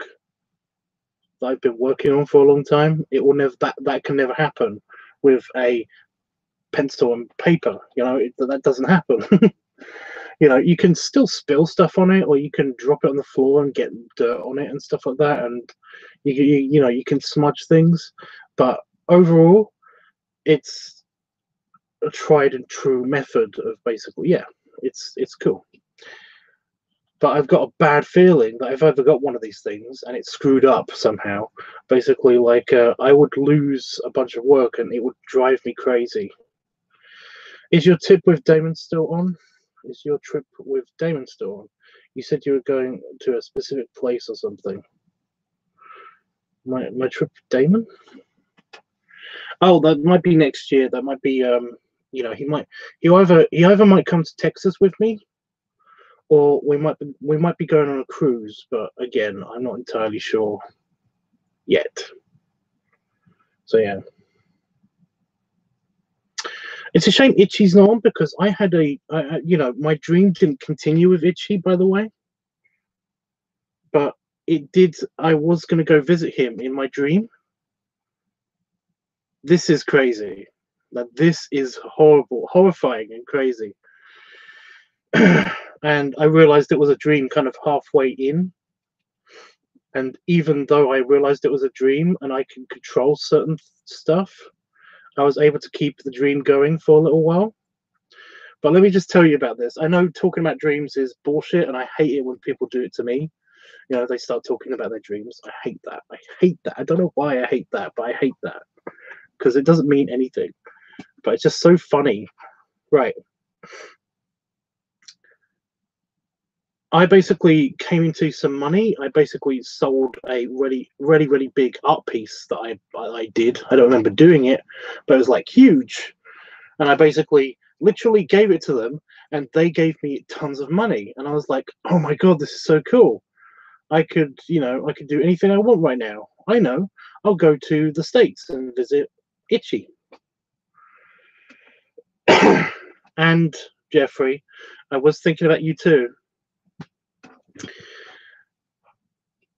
that I've been working on for a long time. It will never that can never happen with a pencil and paper. You know, that doesn't happen. You know, you can still spill stuff on it, or you can drop it on the floor and get dirt on it and stuff like that, and you know, you can smudge things, but overall, it's a tried and true method of basically, yeah, it's cool. But I've got a bad feeling that if I ever got one of these things and it's screwed up somehow, basically, like, I would lose a bunch of work and it would drive me crazy. Is your tip with Damon still on? Is your trip with Damon still on? You said you were going to a specific place or something. My trip with Damon? Oh, that might be next year. That might be you know, he either might come to Texas with me, or we might be going on a cruise, but again, I'm not entirely sure yet. So yeah. It's a shame Itchy's not on, because I had you know, my dream didn't continue with Itchy, by the way, but it did. I was going to go visit him in my dream. This is crazy. That this is horrible, horrifying, and crazy. And I realized it was a dream kind of halfway in. And even though I realized it was a dream and I can control certain stuff, I was able to keep the dream going for a little while. But let me just tell you about this. I know talking about dreams is bullshit, and I hate it when people do it to me. You know, they start talking about their dreams. I hate that. I hate that. I don't know why I hate that, but I hate that, because it doesn't mean anything. But it's just so funny. Right. I basically came into some money. I basically sold a really big art piece that I did. I don't remember doing it, but it was like huge. And I basically literally gave it to them, and they gave me tons of money. And I was like, oh my God, this is so cool. I could, you know, I could do anything I want right now. I know. I'll go to the States and visit Itchy. And Jeffrey, I was thinking about you too.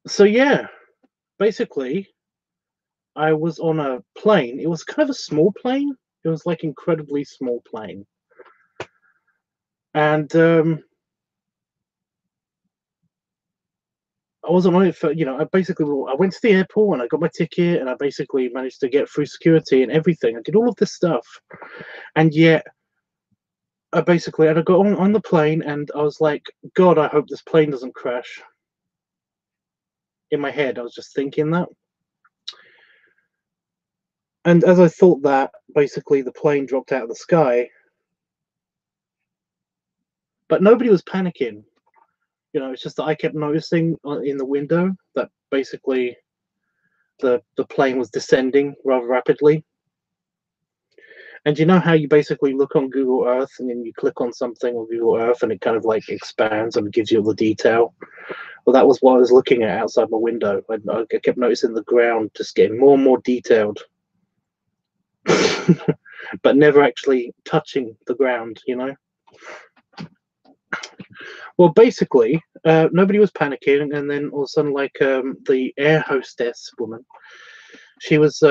So yeah, basically, I was on a plane. It was kind of a small plane. It was like incredibly small plane. And I wasn't on it for, you know, I went to the airport and I got my ticket and I basically managed to get through security and everything. I did all of this stuff. And yet, I got on the plane and I was like, God, I hope this plane doesn't crash. In my head, I was just thinking that. And as I thought that, basically the plane dropped out of the sky. But nobody was panicking. You know, it's just that I kept noticing in the window that basically the plane was descending rather rapidly. And you know how you basically look on Google Earth and then you click on something on Google Earth and it kind of like expands and gives you all the detail? Well, that was what I was looking at outside my window. I kept noticing the ground just getting more and more detailed, but never actually touching the ground, you know? Well, basically, nobody was panicking, and then all of a sudden, like, the air hostess woman, she was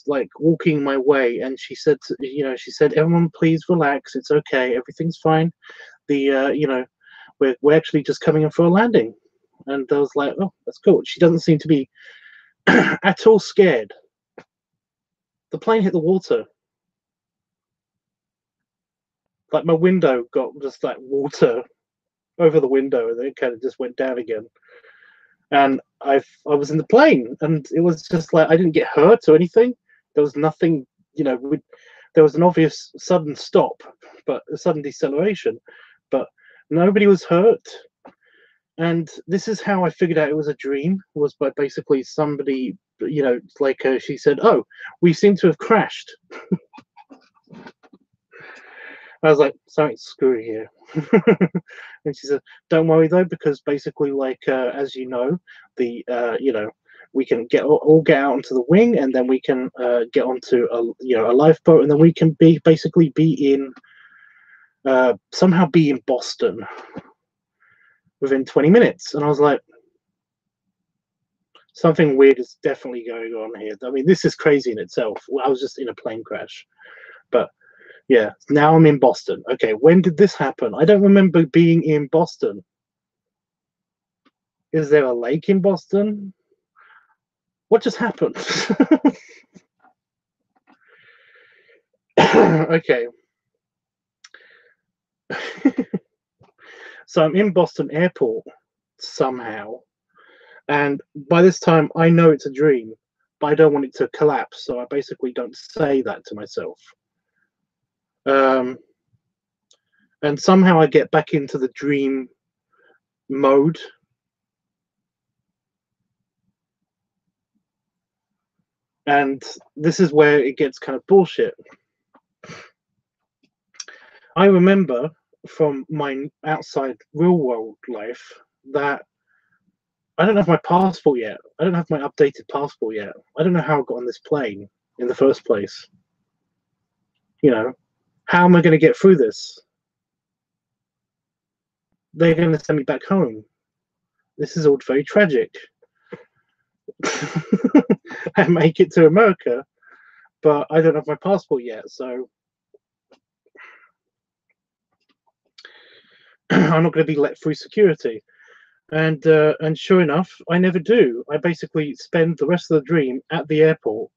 like walking my way, and she said, you know, she said, "Everyone, please relax. It's okay. Everything's fine. The you know, we're actually just coming in for a landing." And I was like, "Oh, that's cool." She doesn't seem to be at all scared. The plane hit the water. Like, my window got just like water over the window, and then it kind of just went down again. And I was in the plane, and it was just like I didn't get hurt or anything. There was nothing, you know. There was an obvious sudden stop, but a sudden deceleration, but nobody was hurt. And this is how I figured out it was a dream, was by basically somebody, you know, like, she said, "Oh, we seem to have crashed." I was like, "Something's screwy here." And she said, "Don't worry though, because basically, like, as you know, the you know, we can all get out onto the wing, and then we can get onto a lifeboat, and then we can basically be in somehow be in Boston within 20 minutes." And I was like, something weird is definitely going on here. I mean, this is crazy in itself. I was just in a plane crash, but Yeah, now I'm in Boston. Okay, when did this happen? I don't remember being in Boston. Is there a lake in Boston? What just happened? Okay. So I'm in Boston Airport somehow. And by this time, I know it's a dream, but I don't want it to collapse. So I basically don't say that to myself. And somehow I get back into the dream mode. And this is where it gets kind of bullshit. I remember from my outside real world life that I don't have my passport yet. I don't have my updated passport yet. I don't know how I got on this plane in the first place. You know, how am I going to get through this? They're going to send me back home. This is all very tragic. I make it to America, but I don't have my passport yet, so I'm not going to be let through security. And sure enough, I never do. I basically spend the rest of the dream at the airport,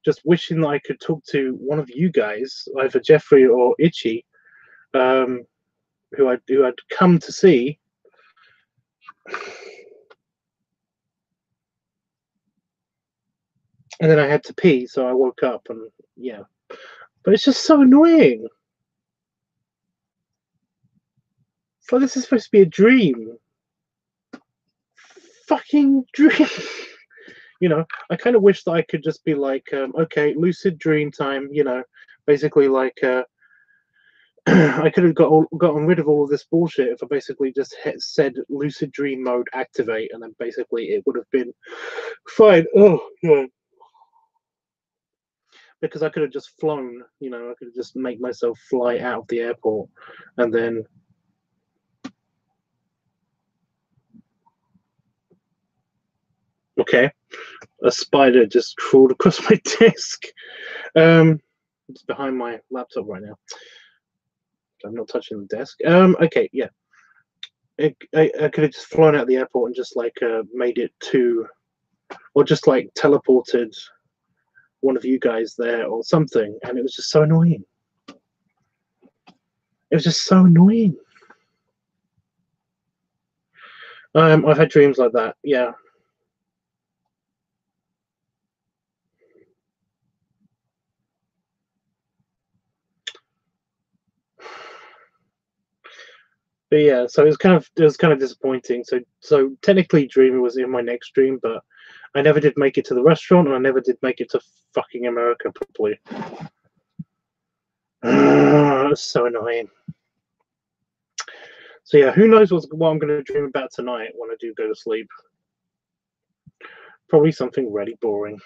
just wishing that I could talk to one of you guys, either Jeffrey or Itchy, who I'd come to see. And then I had to pee, so I woke up, and yeah. But it's just so annoying. It's like, this is supposed to be a dream. Fucking dream. You know, I kind of wish that I could just be like, okay, lucid dream time, you know, basically like, I could have gotten rid of all of this bullshit if I basically just said lucid dream mode activate, and then basically it would have been fine. Oh, yeah. Because I could have just flown, you know, I could have just make myself fly out of the airport, and then okay, a spider just crawled across my desk. It's behind my laptop right now. I'm not touching the desk. Okay, yeah. I could have just flown out of the airport and just like made it to, or just like teleported one of you guys there or something, and it was just so annoying. It was just so annoying. I've had dreams like that, yeah. But yeah, so it was kind of disappointing. So technically, Dreamer was in my next dream, but I never did make it to the restaurant, and I never did make it to fucking America properly. It's so annoying. So yeah, who knows what I'm going to dream about tonight when I do go to sleep? Probably something really boring.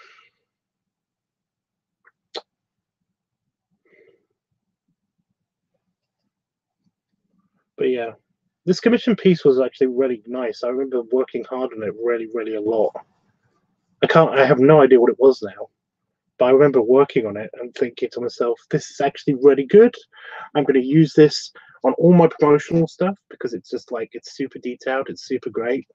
But yeah, this commission piece was actually really nice. I remember working hard on it really a lot. I have no idea what it was now, but I remember working on it and thinking to myself, this is actually really good. I'm going to use this on all my promotional stuff because it's just like, it's super detailed, it's super great.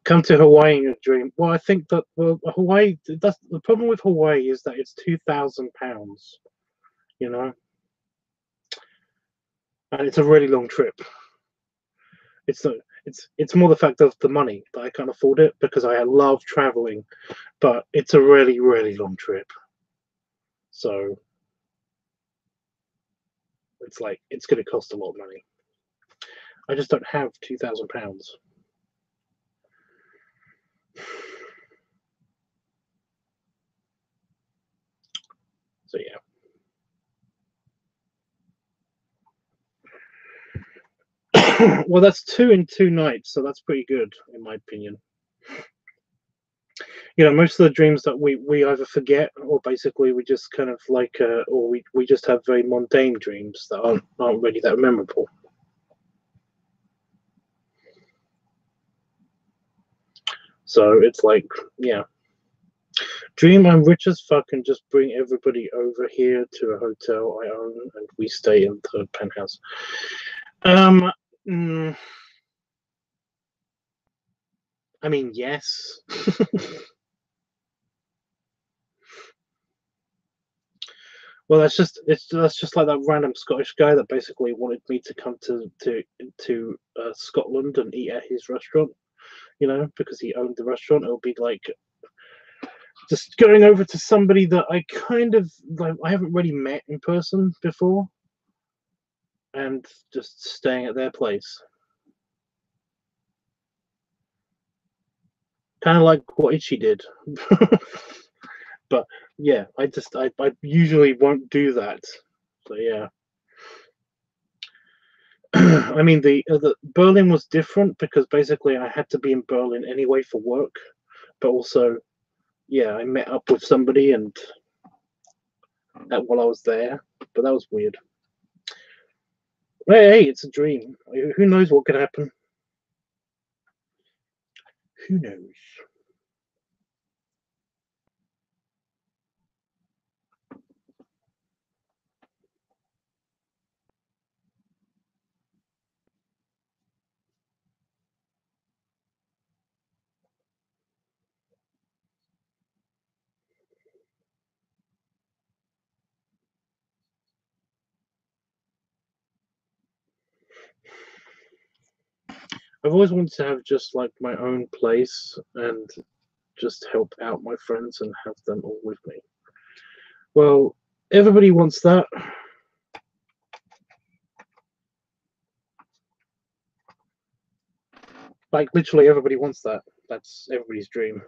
Come to Hawaii in a dream. Well, I think that Hawaii. That's the problem with Hawaii, is that it's £2,000. You know, and it's a really long trip. It's more the fact of the money that I can't afford it because I love traveling, but it's a really long trip. So it's like it's going to cost a lot of money. I just don't have £2,000. So yeah. Well, that's 2 in 2 nights, so that's pretty good in my opinion. You know, most of the dreams that we either forget, or basically we just kind of like, or we just have very mundane dreams that aren't really that memorable. So it's like, yeah. Dream I'm rich as fuck and just bring everybody over here to a hotel I own and we stay in the penthouse. I mean, yes. Well, that's just like that random Scottish guy that basically wanted me to come to Scotland and eat at his restaurant, you know, because he owned the restaurant. It would be like just going over to somebody that I kind of like, I haven't really met in person before, and just staying at their place. Kind of like what Itchy did. But yeah, I usually won't do that. So yeah. I mean, the Berlin was different because basically I had to be in Berlin anyway for work, but also, yeah, I met up with somebody and while I was there, but that was weird. Hey, it's a dream. Who knows what could happen? Who knows? I've always wanted to have just like my own place and just help out my friends and have them all with me. Well, everybody wants that. Like literally everybody wants that. That's everybody's dream.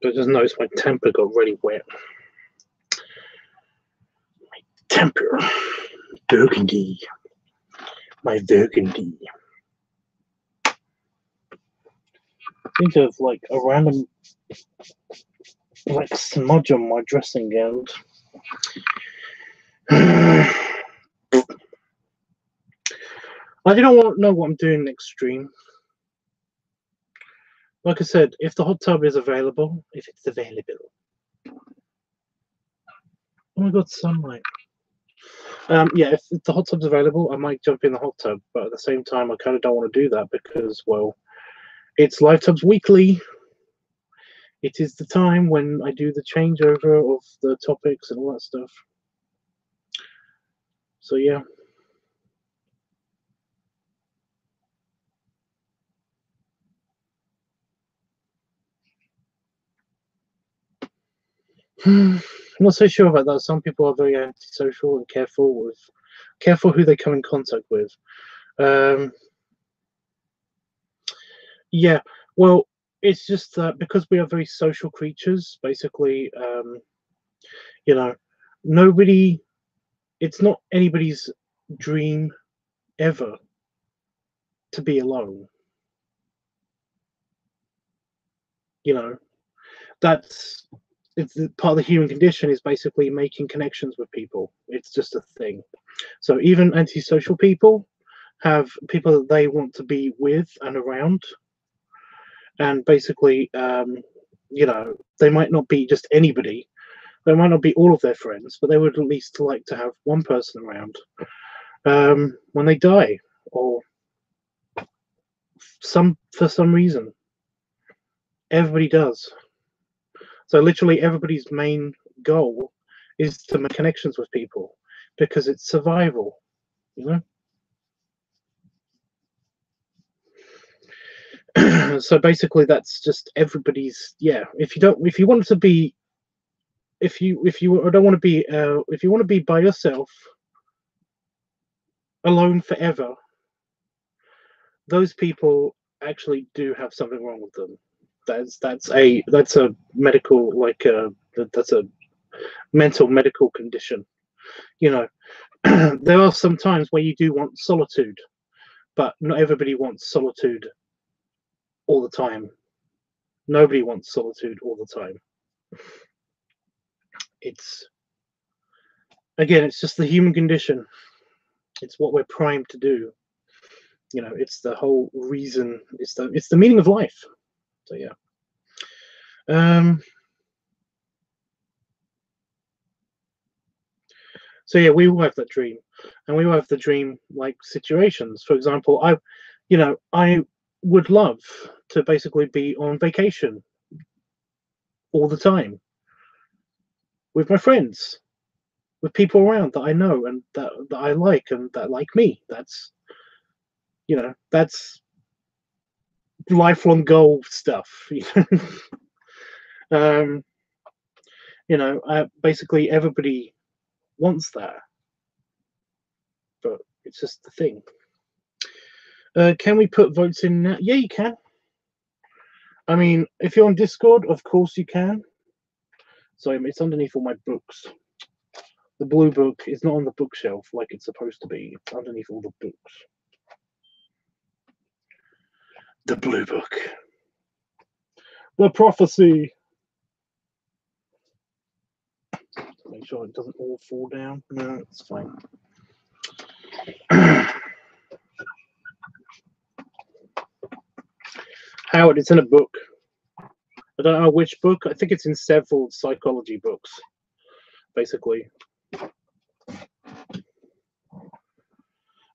But just notice my temper got really wet. My temper. Burgundy. My burgundy. I think of like a random like smudge on my dressing gown. I don't know what I'm doing next stream. Like I said, if the hot tub is available, if it's available. Oh my god, sunlight. Yeah, if the hot tub's available, I might jump in the hot tub, but at the same time, I kind of don't want to do that because, well, it's LiveTUBBs Weekly. It is the time when I do the changeover of the topics and all that stuff. So yeah. I'm not so sure about that. Some people are very antisocial and careful who they come in contact with. Yeah, well, it's just that because we are very social creatures, basically, you know, it's not anybody's dream ever to be alone. You know, it's part of the human condition is basically making connections with people. It's just a thing. So even antisocial people have people that they want to be with and around. And basically, you know, they might not be just anybody. They might not be all of their friends, but they would at least like to have one person around when they die, or for some reason. Everybody does. So literally, everybody's main goal is to make connections with people because it's survival. You know. So basically, that's just everybody's. Yeah. If you want to be, if you don't want to be, if you want to be by yourself, alone forever, those people actually do have something wrong with them. That's a medical that's a mental medical condition. You know, there are some times where you do want solitude, But not everybody wants solitude all the time. Nobody wants solitude all the time. It's, again, it's just the human condition. It's what we're primed to do. You know, it's the whole reason. It's the meaning of life. So yeah. So yeah, we all have that dream, and we all have the dream like situations. For example, I would love to basically be on vacation all the time with my friends, with people around that I know and that I like and that like me. That's that's lifelong goal stuff. Basically everybody wants that, but it's just the thing. Can we put votes in now? Yeah, you can. I mean, if you're on Discord, of course you can. So it's underneath all my books. The blue book is not on the bookshelf like it's supposed to be. It's underneath all the books. The blue book. The prophecy. Make sure it doesn't all fall down. No, it's fine. Howard, it's in a book. I don't know which book. I think it's in several psychology books, basically.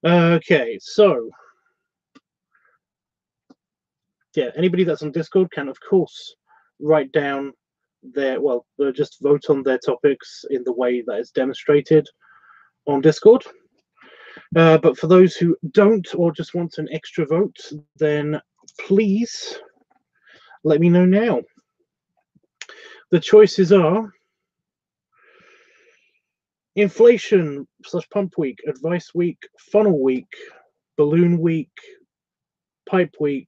Okay, so yeah, anybody that's on Discord can, of course, write down just vote on their topics in the way that is demonstrated on Discord. But for those who don't or just want an extra vote, then please let me know now. The choices are inflation / pump week, advice week, funnel week, balloon week, pipe week,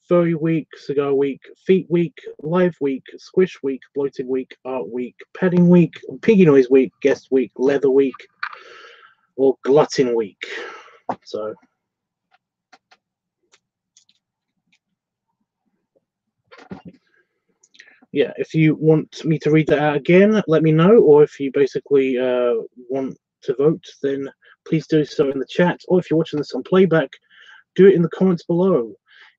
furry week, cigar week, feet week, live week, squish week, bloating week, art week, padding week, piggy noise week, guest week, leather week, or glutton week. So yeah, if you want me to read that out again, let me know, or if you basically want to vote, then please do so in the chat, or if you're watching this on playback, do it in the comments below.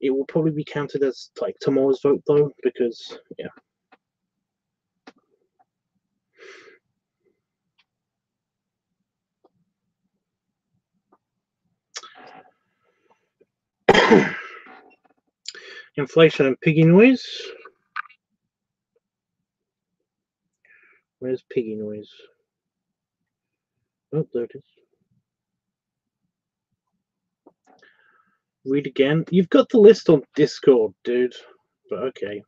It will probably be counted as like tomorrow's vote though, because yeah. Inflation and piggy noise. Where's piggy noise? Oh, there it is. Read again. You've got the list on Discord, dude. But okay.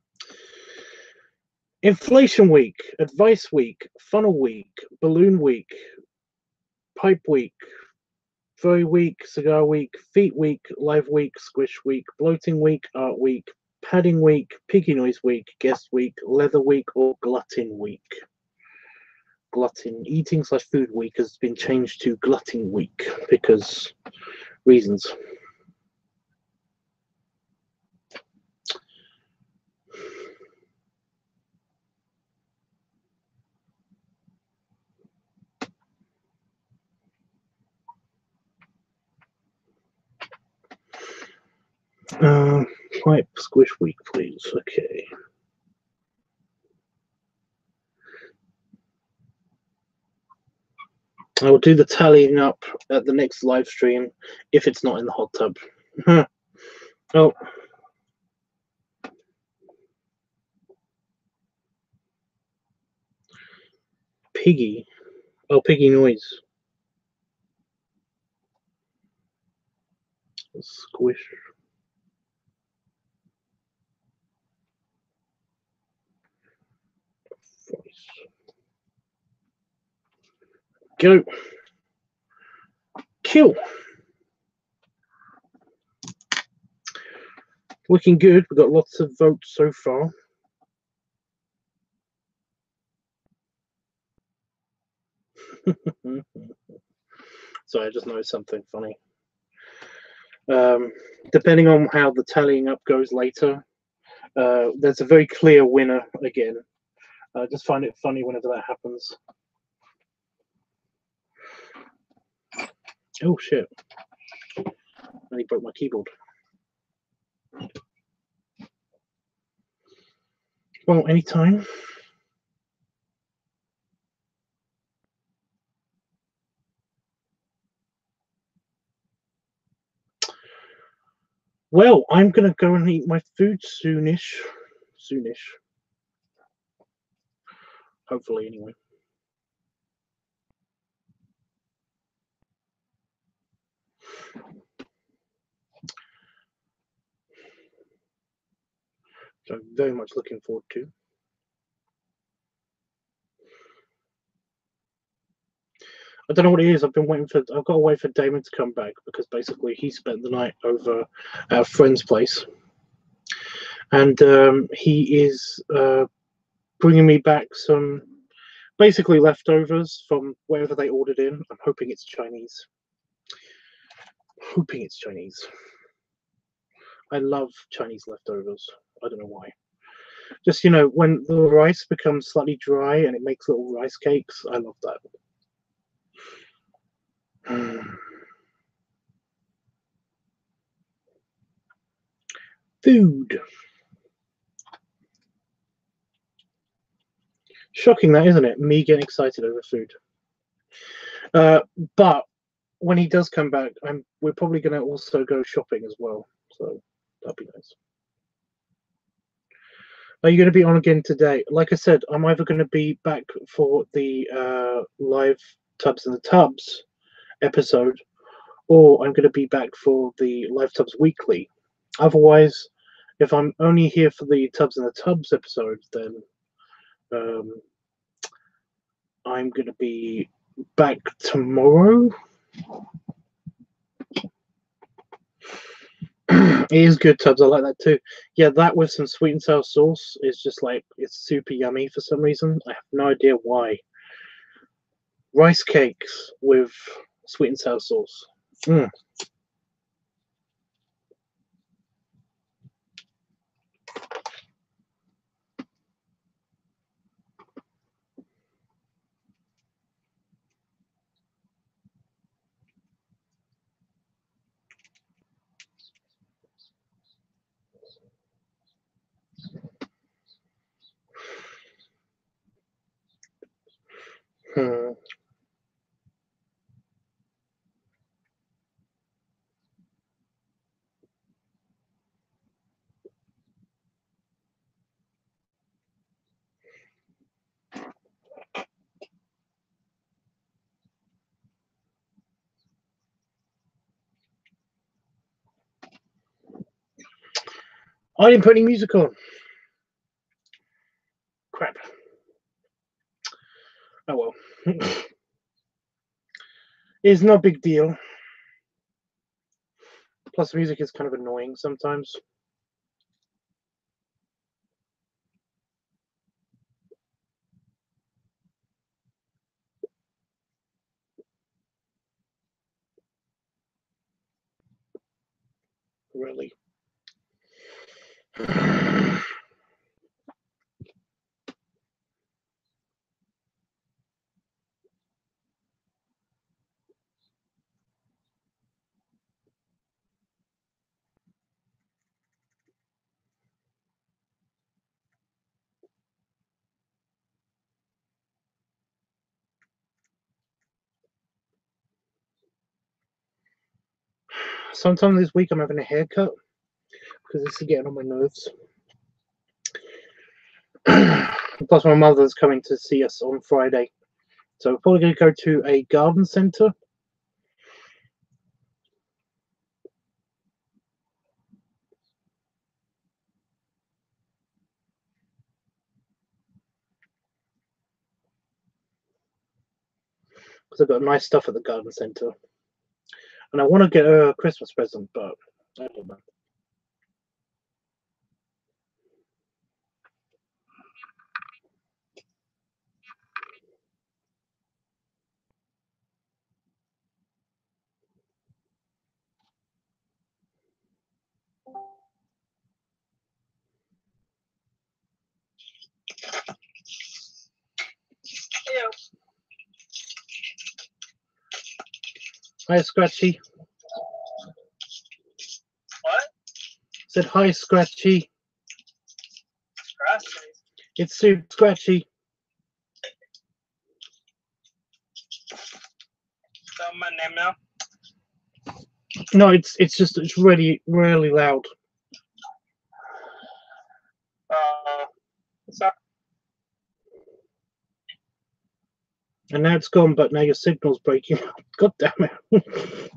Inflation week, advice week, funnel week, balloon week, pipe week, furry week, cigar week, feet week, live week, squish week, bloating week, art week, padding week, piggy noise week, guest week, leather week, or glutton week. Glutton eating / food week has been changed to glutton week because reasons. Pipe squish week, please. Okay. I will do the tallying up at the next live stream if it's not in the hot tub. Oh. Piggy. Oh, piggy noise. Squish. Go. Kill. Looking good. We've got lots of votes so far. Sorry, I just noticed something funny. Depending on how the tallying up goes later, there's a very clear winner again. I just find it funny whenever that happens. Oh shit. I nearly broke my keyboard. Well, anytime. Well, I'm gonna go and eat my food soonish. Soonish. Hopefully, anyway. So I'm very much looking forward to. I don't know what it is. I've got to wait for Damon to come back because basically he spent the night over at a friend's place, and he is bringing me back some basically leftovers from wherever they ordered in. I'm hoping it's Chinese. Hoping it's Chinese. I love Chinese leftovers. I don't know why. Just when the rice becomes slightly dry and it makes little rice cakes, I love that. Food. Shocking, that isn't it? Me getting excited over food. But when he does come back, we're probably going to also go shopping as well. So that'd be nice. Are you going to be on again today? Like I said, I'm either going to be back for the live Tubs and the Tubs episode, or I'm going to be back for the Live Tubs Weekly. Otherwise, if I'm only here for the Tubs and the Tubs episode, then I'm going to be back tomorrow. It is good, Tubs. I like that too. Yeah, that with some sweet and sour sauce is just like, it's super yummy for some reason. I have no idea why. Rice cakes with sweet and sour sauce. Mm. Hmm. I didn't put any music on. Crap. Oh well. It's no big deal. Plus, the music is kind of annoying sometimes. Really. Sometime this week I'm having a haircut because this is getting on my nerves. Plus, my mother's coming to see us on Friday, so we're probably going to go to a garden centre. Because I've got nice stuff at the garden centre, and I want to get her a Christmas present, but I don't know. Hi, Scratchy.
What?
Said hi, Scratchy.
Scratchy.
It's super scratchy.
Is that my name now?
No, it's really loud.
What's up?
And now it's gone, but now your signal's breaking up. God damn it.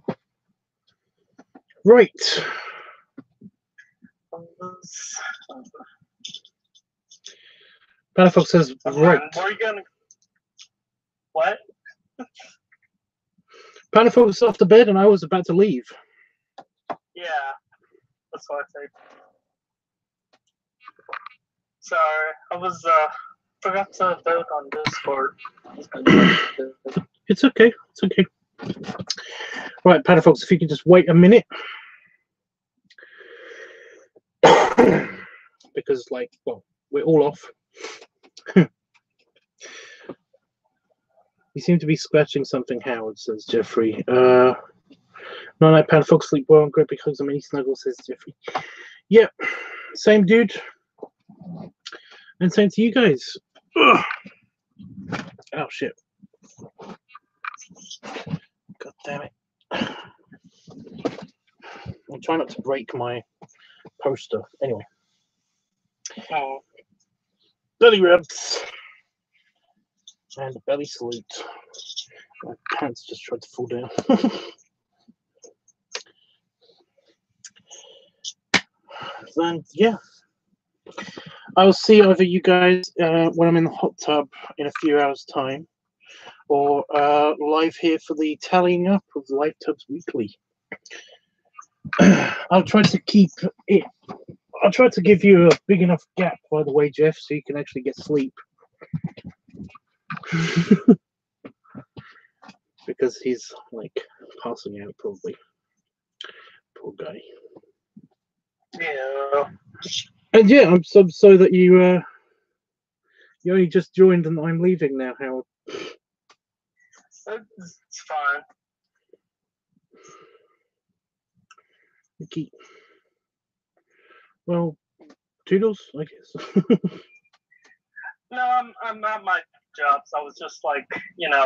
Right. Palafox says, right.
Where are you going? What?
Palafox is off to bed and I was about to leave.
Yeah, that's what I think. Sorry, I was, forgot to vote on Discord.
It's okay. It's okay. Right, Palafox, if you could just wait a minute. Because, like, well, we're all off. You seem to be scratching something, Howard, says Jeffrey. No, Palafox, sleep well and grippy hugs and many snuggles, says Jeffrey. Yep, same dude. And same to you guys. Ugh. Oh, shit. God damn it. I'm trying not to break my poster. Anyway.
Oh.
Belly rubs. And a belly salute. My pants just tried to fall down. Then, yeah. I'll see either you guys when I'm in the hot tub in a few hours' time, or live here for the tallying up of LiveTUBBS Weekly. I'll try to keep it. I'll try to give you a big enough gap, by the way, Jeff, so you can actually get sleep. Because he's like passing out, probably. Poor guy.
Yeah.
And yeah, I'm so that you only just joined and I'm leaving now, Howard.
It's fine.
Okay. Well, toodles, I guess.
No, I'm at my job, so I was just like, you know,